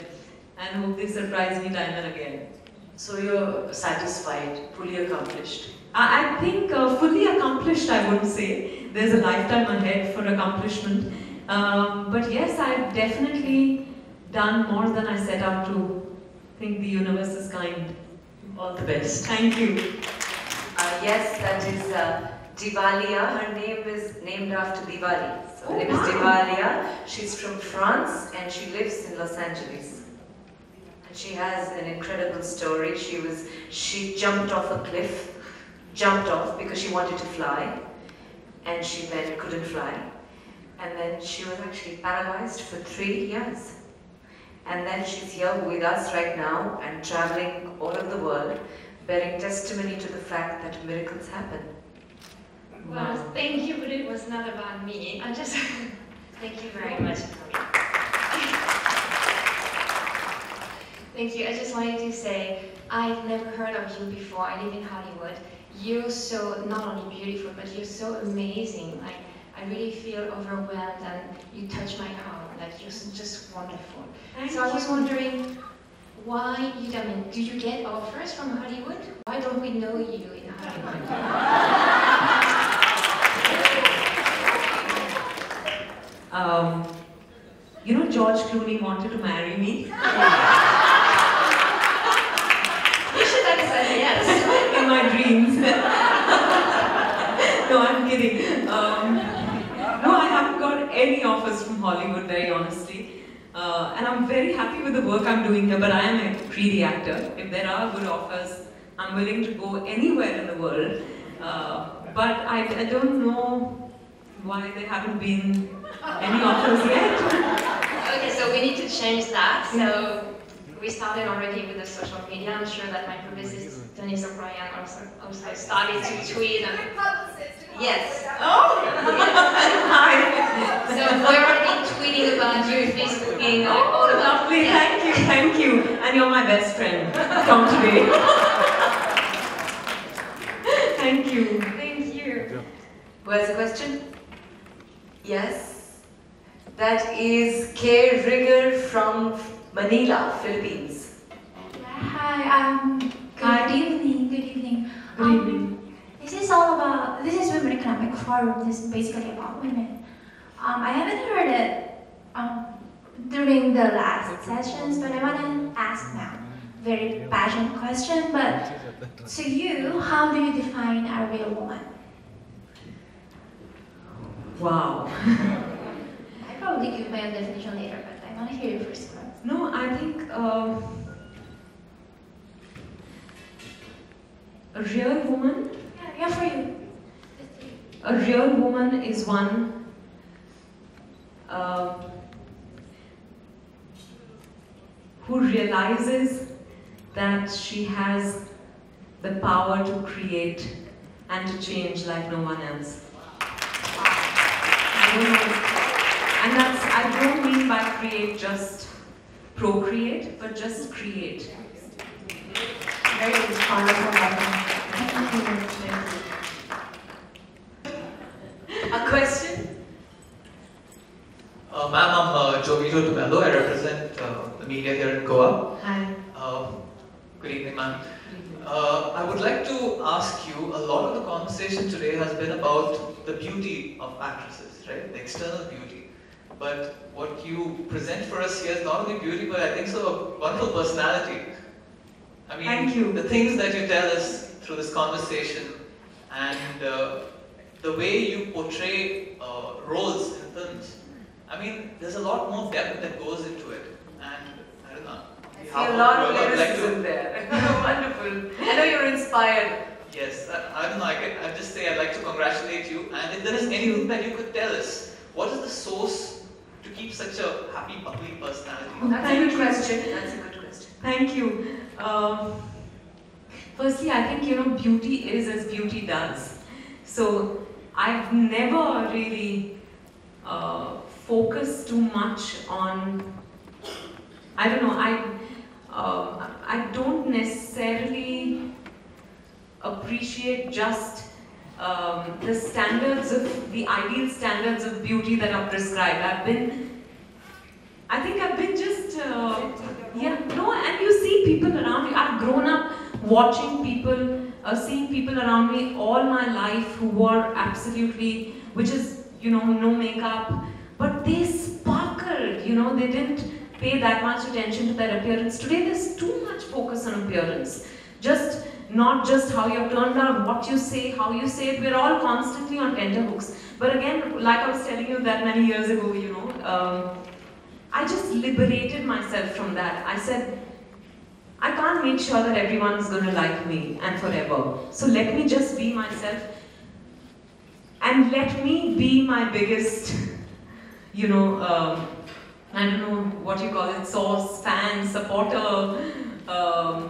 and hope they surprise me time and again. So you're satisfied, fully accomplished? I think fully accomplished, I wouldn't say. There's a lifetime ahead for accomplishment. But yes, I've definitely done more than I set out to. I think the universe is kind. All the best. Thank you. Yes, that is Diwaliya. Her name is named after Diwali. So her name is Diwaliya. She's from France and she lives in Los Angeles. And she has an incredible story. She jumped off a cliff, because she wanted to fly, and she then couldn't fly. And then she was actually paralyzed for 3 years. And then she's here with us right now and traveling all over the world, bearing testimony to the fact that miracles happen. Well, thank you, but it was not about me. I just thank you very much for me. Thank you. I just wanted to say I've never heard of you before. I live in Hollywood. You're so not only beautiful, but you're so amazing. Like, I really feel overwhelmed, and you touch my heart. Like, you're just wonderful. So I was wondering, why you? I mean, do you get offers from Hollywood? Why don't we know you in Hollywood? You know, George Clooney wanted to marry me. You should have said yes. In my dreams. No, I'm kidding. No, I haven't got any offers from Hollywood, very honestly. And I'm very happy with the work I'm doing here, but I am a greedy actor. If there are good offers, I'm willing to go anywhere in the world. But I don't know why there haven't been any offers yet. Okay, so we need to change that. So we started already with the social media. I'm sure that my publicist, Denise O'Brien, also started to tweet. And yes. Oh! Hi! So we're already tweeting about you, Facebooking, all about Lovely, thank you. And you're my best friend from today. Thank you. Thank you. Who has a question? Yes. That is Kay Rigger from Manila, Philippines. Hi, good evening. Good evening. This is Women Economic Forum. This is basically about women. I haven't heard it during the last sessions, but I want to ask now. Very passionate question, but to you, how do you define a real woman? Wow. I probably give my own definition later, but I want to hear you first. No, I think a real woman. Yeah, for you. A real woman is one who realizes that she has the power to create and to change like no one else. I don't know. And I don't mean by create just procreate, but just create. Very powerful. A question? Ma'am, I'm Jovito Tumelo. I represent the media here in Goa. Hi. Good evening, ma'am. I would like to ask you, a lot of the conversation today has been about the beauty of actresses, right? The external beauty. But what you present for us here is not only beauty, but I think so a wonderful personality. I mean, thank you. The things that you tell us through this conversation and the way you portray roles in films. I mean, there's a lot more depth that goes into it. And I don't know. I see a lot of lyricism there. Wonderful. I know you're inspired. Yes, I don't know, I'd just say I'd like to congratulate you. And if there is anything that you could tell us, what is the source to keep such a happy, bubbly personality? That's a good question. That's a good question. Thank you. Firstly, I think, beauty is as beauty does. So I've never really focused too much on, I don't know, I don't necessarily appreciate just the standards of, the ideal standards of beauty that are prescribed. I think I've been just, and you see people around you. I've grown up watching people, seeing people around me all my life who were absolutely, which is, no makeup, but they sparkled, they didn't pay that much attention to their appearance. Today there's too much focus on appearance. Not just how you're turned out, what you say, how you say it, we're all constantly on tenterhooks. But again, like I was telling you that many years ago, I just liberated myself from that. I said, I can't make sure that everyone's going to like me and forever. So let me just be myself and let me be my biggest, I don't know what you call it, source, fan, supporter,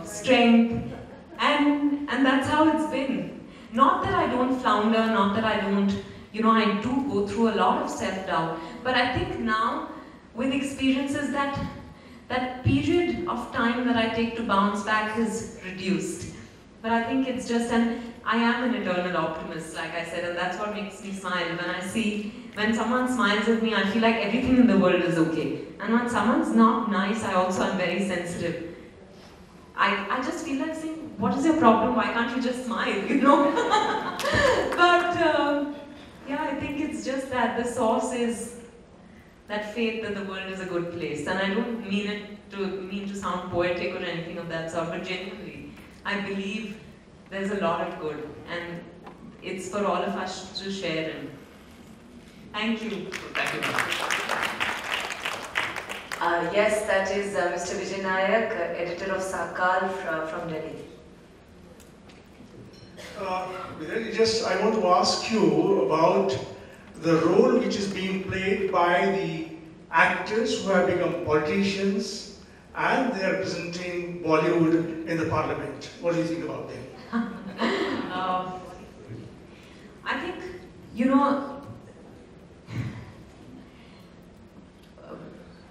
strength. And that's how it's been. Not that I don't flounder, not that I don't, I do go through a lot of self-doubt. But I think now, with experiences, that period of time that I take to bounce back is reduced. But I think it's just, and I am an eternal optimist, like I said, and that's what makes me smile. When someone smiles at me, I feel like everything in the world is okay. And when someone's not nice, I also am very sensitive. I just feel like saying, what is your problem? Why can't you just smile, But, I think it's just that the source is that faith that the world is a good place. And I don't mean to sound poetic or anything of that sort, but genuinely, I believe there's a lot of good. And it's for all of us to share in. Thank you. Thank you. Yes, that is Mr. Vijay Nayak, editor of Sakal from Delhi. I want to ask you about the role which is being played by the actors who have become politicians and they are representing Bollywood in the parliament. What do you think about them? I think,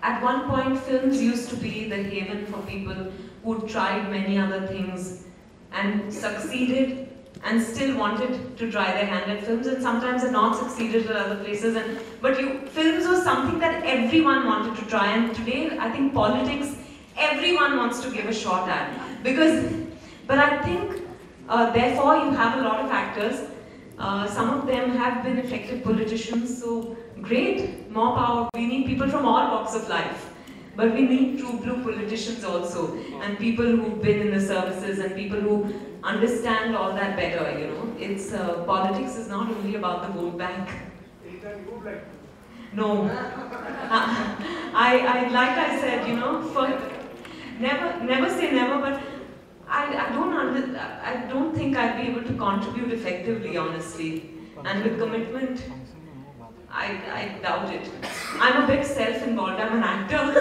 at one point films used to be the haven for people who tried many other things and succeeded and still wanted to try their hand at films, and sometimes have not succeeded at other places. But films was something that everyone wanted to try, and today I think politics, everyone wants to give a shot at. But I think, therefore you have a lot of actors. Some of them have been effective politicians, so great, more power. We need people from all walks of life. But we need true blue politicians also, and people who've been in the services and people who understand all that better, It's, politics is not only about the vote bank. No. Like I said, never say never, but I don't think I'd be able to contribute effectively, honestly. And with commitment, I doubt it. I'm a bit self-involved, I'm an actor.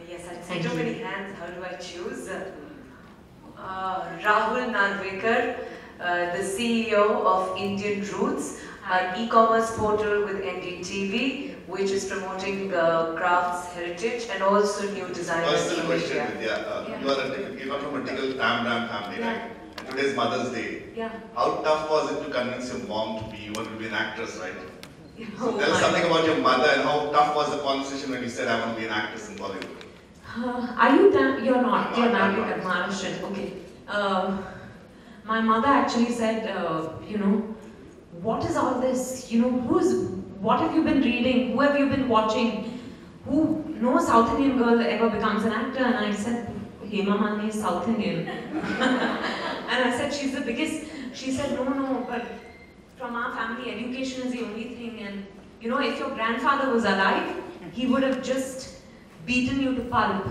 Yes, I see too many hands. How do I choose? Rahul Narvekar, the CEO of Indian Roots, an e-commerce portal with NDTV, which is promoting crafts heritage and also new designers. Personal question, Vidya. You are from a typical Tam-Ram family, right? And today is Mother's Day. Yeah. How tough was it to convince your mom to be, you want to be an actress, right? So Oh tell us my something God. about your mother and how tough was the conversation when you said, I want to be an actress in Bollywood. Are you you're not, you're I'm married not. at Maharashtrian, okay. My mother actually said, you know, what is all this? You know, what have you been reading? Who have you been watching? No South Indian girl ever becomes an actor. And I said, Hema Malini is South Indian. And I said, she's the biggest. She said, no, but from our family, education is the only thing. And, you know, if your grandfather was alive, he would have just beaten you to pulp.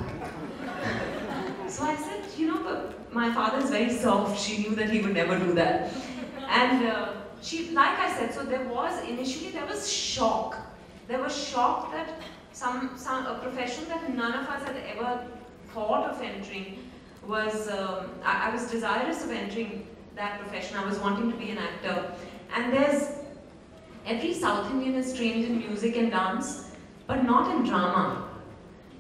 So I said, you know, but my father is very soft. She knew that he would never do that. And she, like I said, so initially there was shock. There was shock that a profession that none of us had ever thought of entering was, I was desirous of entering that profession. I was wanting to be an actor. And every South Indian is trained in music and dance, but not in drama.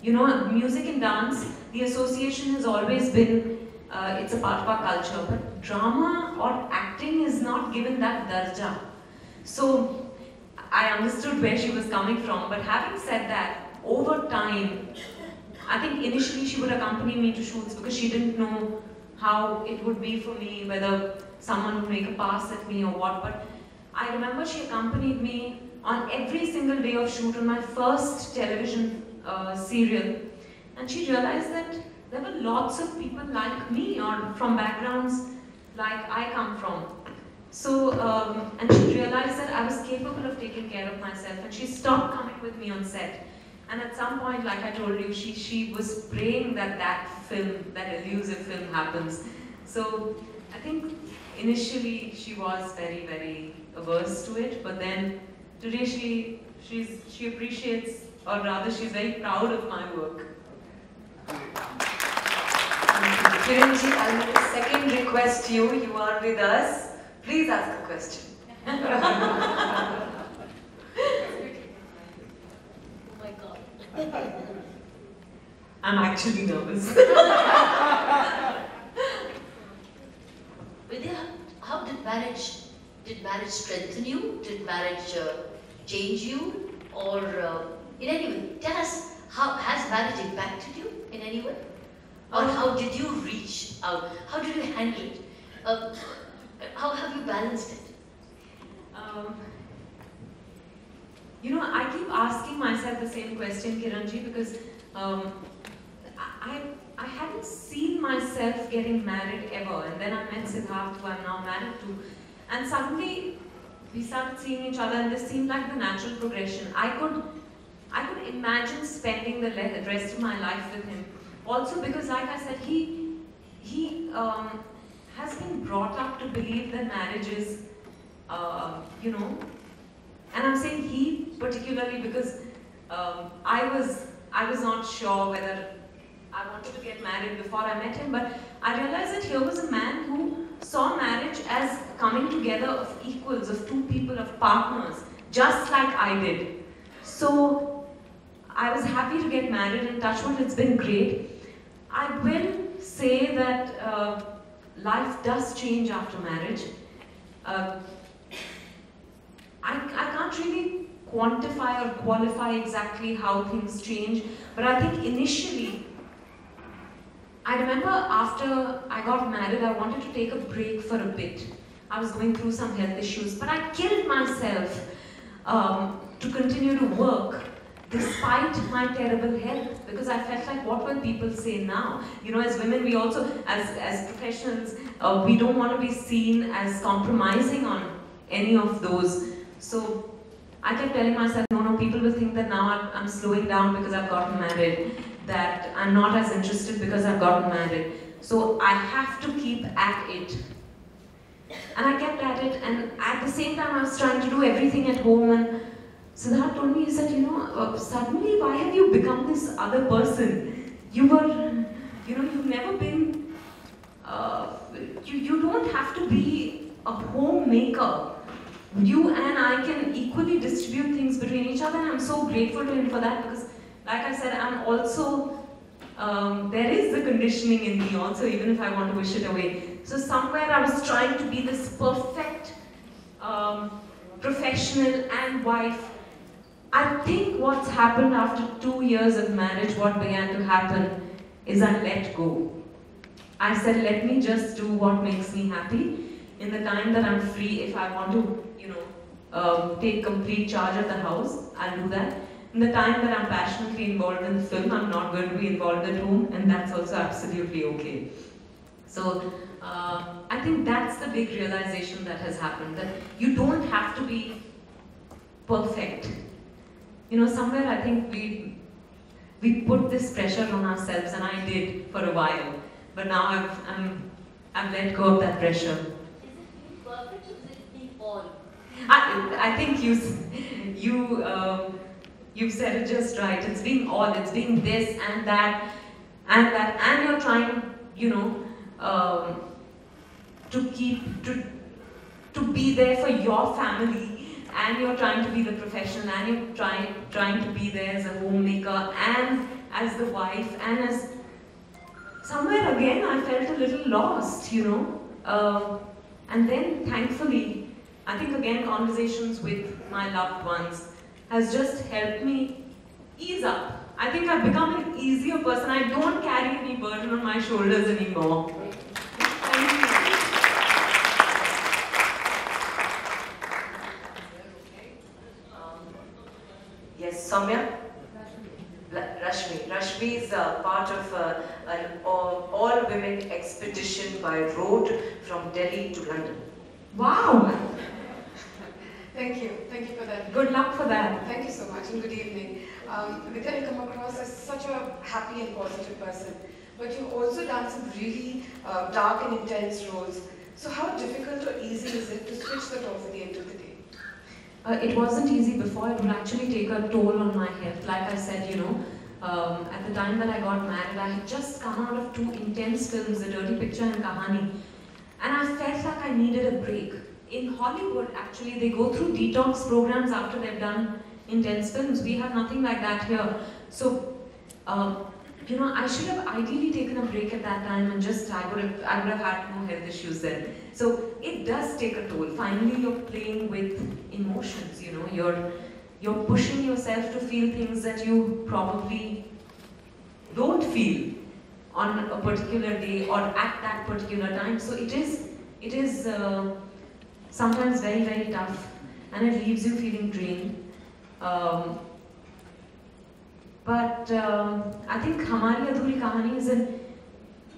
You know, music and dance, the association has always been, it's a part of our culture, but drama or acting is not given that darja. So, I understood where she was coming from, but having said that, over time, I think initially she would accompany me to shoots because she didn't know how it would be for me, whether someone would make a pass at me or what, but I remember she accompanied me on every single day of shoot on my first television serial, and she realized that there were lots of people like me or from backgrounds like I come from. So, and she realized that I was capable of taking care of myself, and she stopped coming with me on set. And at some point, like I told you, she was praying that that elusive film happens. So I think initially she was very, very averse to it, but then today she appreciates, or rather she's very proud of my work. Kiranji, I will second request you. You are with us. Please ask a question. I'm actually nervous. Vidya, how did marriage strengthen you? Did marriage change you? Or in any way, tell us, how has marriage impacted you in any way? Or how did you reach out? How did you handle it? How have you balanced it? You know, I keep asking myself the same question, Kiranji, because I hadn't seen myself getting married ever, and then I met Siddharth, who I'm now married to, and suddenly we started seeing each other, and this seemed like the natural progression. I could imagine spending the rest of my life with him. Also because, like I said, he has been brought up to believe that marriage is, you know, and I'm saying he particularly because I was not sure whether I wanted to get married before I met him, but I realized that here was a man who saw marriage as coming together of equals, of two people, of partners, just like I did. So I was happy to get married, and touch wood, it's been great. I will say that life does change after marriage. I can't really quantify or qualify exactly how things change, but I think initially, I remember after I got married, I wanted to take a break for a bit. I was going through some health issues, but I killed myself to continue to work despite my terrible health, because I felt like, what will people say now? You know, as women, we also, as professionals, we don't want to be seen as compromising on any of those. So I kept telling myself, no, people will think that now I'm slowing down because I've gotten married, that I'm not as interested because I've gotten married. So I have to keep at it. And I kept at it, and at the same time I was trying to do everything at home, and Siddharth told me, he said, you know, suddenly why have you become this other person? You were, you know, you've never been you don't have to be a homemaker. You and I can equally distribute things between each other, and I'm so grateful to him for that, because like I said, I'm also, there is the conditioning in me also, even if I want to wish it away. So somewhere I was trying to be this perfect professional and wife. I think what's happened after 2 years of marriage, what began to happen is I let go. I said, let me just do what makes me happy. In the time that I'm free, if I want to, take complete charge of the house, I'll do that. In the time that I'm passionately involved in the film, I'm not going to be involved at home, and that's also absolutely okay. So, I think that's the big realization that has happened, that you don't have to be perfect. Somewhere I think we put this pressure on ourselves, and I did for a while, but now I've let go of that pressure. Is it being perfect or is it being all? I think you've said it just right. It's being all. It's being this and that, and you're trying, to be there for your family, and you're trying to be the professional, and you're trying to be there as a homemaker, and as the wife, and as somewhere again I felt a little lost, and then thankfully, I think again conversations with my loved ones has just helped me ease up. I think I've become an easier person. I don't carry any burden on my shoulders anymore. Thank you. Yes, Soumya? Rashmi. Rashmi is part of an all-women expedition by road from Delhi to London. Wow! Thank you for that. Good luck for that. Thank you so much, and good evening. Vidya, you come across as such a happy and positive person, but you've also done some really dark and intense roles. So how difficult or easy is it to switch that off at the end of the day? It wasn't easy before. It would actually take a toll on my health. Like I said, at the time that I got married, I had just come out of 2 intense films, The Dirty Picture and Kahani. And I felt like I needed a break. In Hollywood, actually, they go through detox programs after they've done intense films. We have nothing like that here. So, I should have ideally taken a break at that time, and I would have had no health issues then. So it does take a toll. Finally, you're playing with emotions. You're pushing yourself to feel things that you probably don't feel on a particular day or at that particular time. So it is sometimes very, very tough, and it leaves you feeling drained. But I think Hamari Adhuri Kahani is an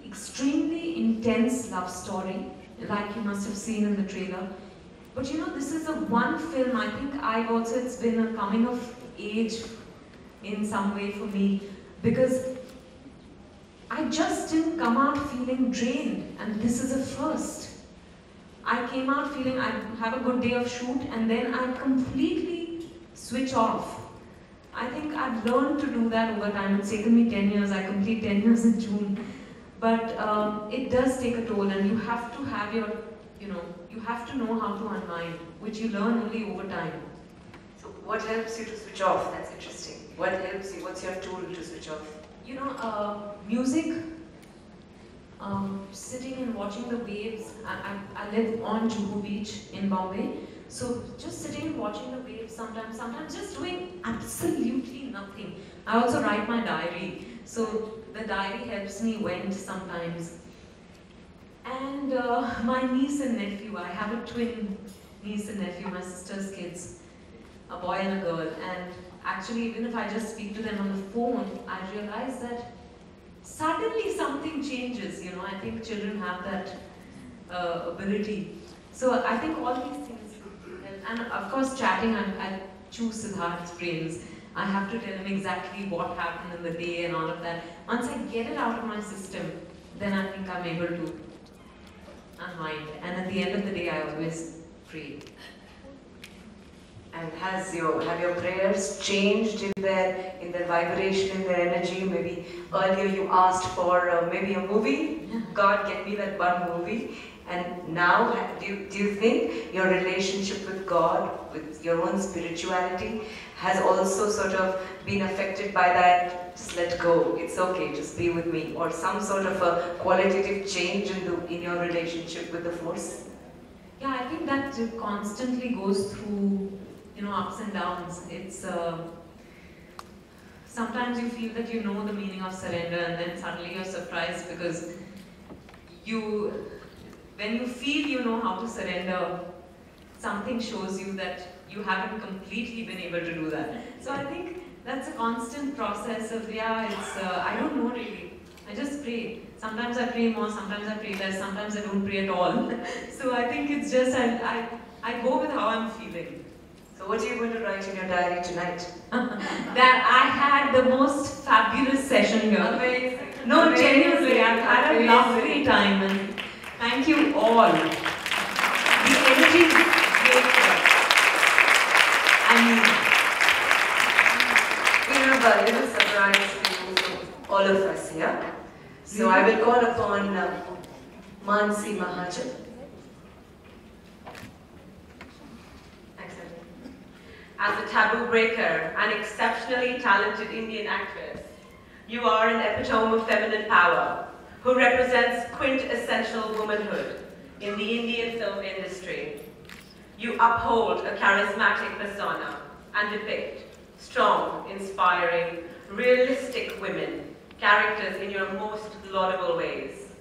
extremely intense love story, like you must have seen in the trailer. But this is the one film, I think it's been a coming of age in some way for me, because I just didn't come out feeling drained, and this is a first. I came out feeling I have a good day of shoot, and then I completely switch off. I think I've learned to do that over time. It's taken me 10 years. I complete 10 years in June. But it does take a toll, and you have to have you have to know how to unwind, which you learn only over time. So what helps you to switch off? That's interesting. What helps you? What's your tool to switch off? Music, sitting and watching the waves. I live on Juhu Beach in Bombay. So just sitting and watching the waves sometimes just doing absolutely nothing. I also write my diary. So the diary helps me vent sometimes. And my niece and nephew, I have a twin niece and nephew, my sister's kids, a boy and a girl. And actually, even if I just speak to them on the phone, I realize that suddenly something changes. I think children have that ability. So I think all these things help. And of course, chatting, I choose Siddharth's brains. I have to tell him exactly what happened in the day and all of that. Once I get it out of my system, then I think I'm able to unwind. And at the end of the day, I always free. And have your prayers changed in their vibration, in their energy? Maybe earlier you asked for maybe a movie. God, get me that one movie. And now, do you think your relationship with God, with your own spirituality, has also sort of been affected by that? Just let go. It's okay. Just be with me, or some sort of a qualitative change in your relationship with the Force. Yeah, I think that constantly goes through, ups and downs. It's sometimes you feel that you know the meaning of surrender, and then suddenly you're surprised because when you feel you know how to surrender, something shows you that you haven't completely been able to do that. So I think that's a constant process of, I don't know really. I just pray. Sometimes I pray more, sometimes I pray less, sometimes I don't pray at all. So I think it's just, I go with how I'm feeling. So what are you going to write in your diary tonight? That I had the most fabulous session here. Amazing. No, Amazing. genuinely, I've had a lovely time, and thank you all. The energy is great. We have a little surprise for you, all of us here. So I will call upon Mansi Mahajan. As a taboo breaker, an exceptionally talented Indian actress, you are an epitome of feminine power who represents quintessential womanhood in the Indian film industry. You uphold a charismatic persona and depict strong, inspiring, realistic women, characters in your most laudable ways.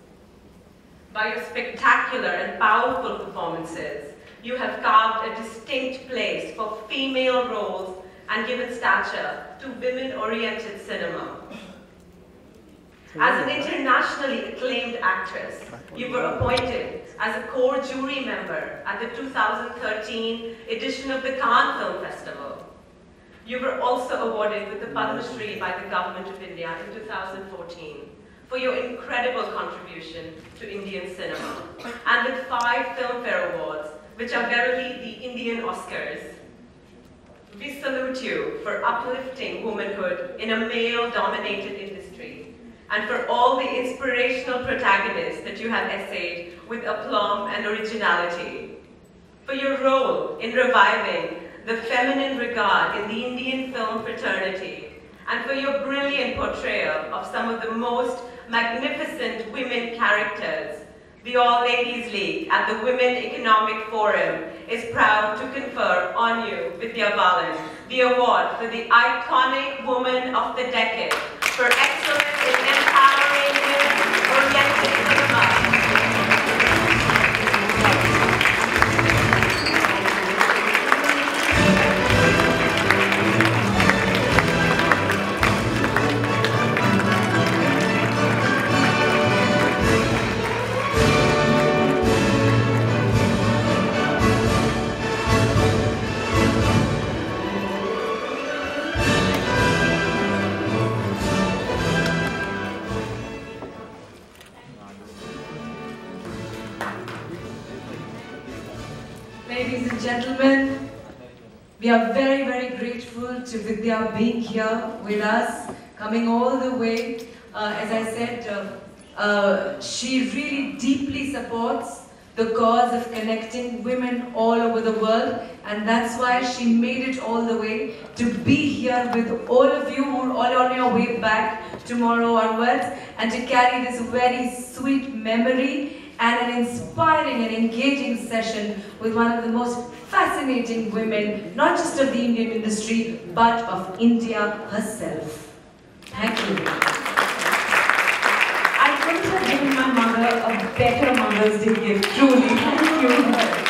By your spectacular and powerful performances, you have carved a distinct place for female roles and given stature to women-oriented cinema. As an internationally acclaimed actress, you were appointed as a core jury member at the 2013 edition of the Cannes Film Festival. You were also awarded with the Padma Shri by the Government of India in 2014 for your incredible contribution to Indian cinema, and with 5 Filmfare Awards, which are verily the Indian Oscars. We salute you for uplifting womanhood in a male-dominated industry, and for all the inspirational protagonists that you have essayed with aplomb and originality. For your role in reviving the feminine regard in the Indian film fraternity, and for your brilliant portrayal of some of the most magnificent women characters. The All Ladies League at the Women Economic Forum is proud to confer on you, Vidya Balan, the award for the Iconic Woman of the Decade for excellence in empowering women-oriented cinema. Ladies and gentlemen, we are very, very grateful to Vidya being here with us, coming all the way. As I said, she really deeply supports the cause of connecting women all over the world, and that's why she made it all the way to be here with all of you who are all on your way back tomorrow onwards, and to carry this very sweet memory and an inspiring and engaging session with one of the most fascinating women, not just of the Indian industry, but of India herself. Thank you. I couldn't have given my mother a better Mother's Day gift, truly. Thank you.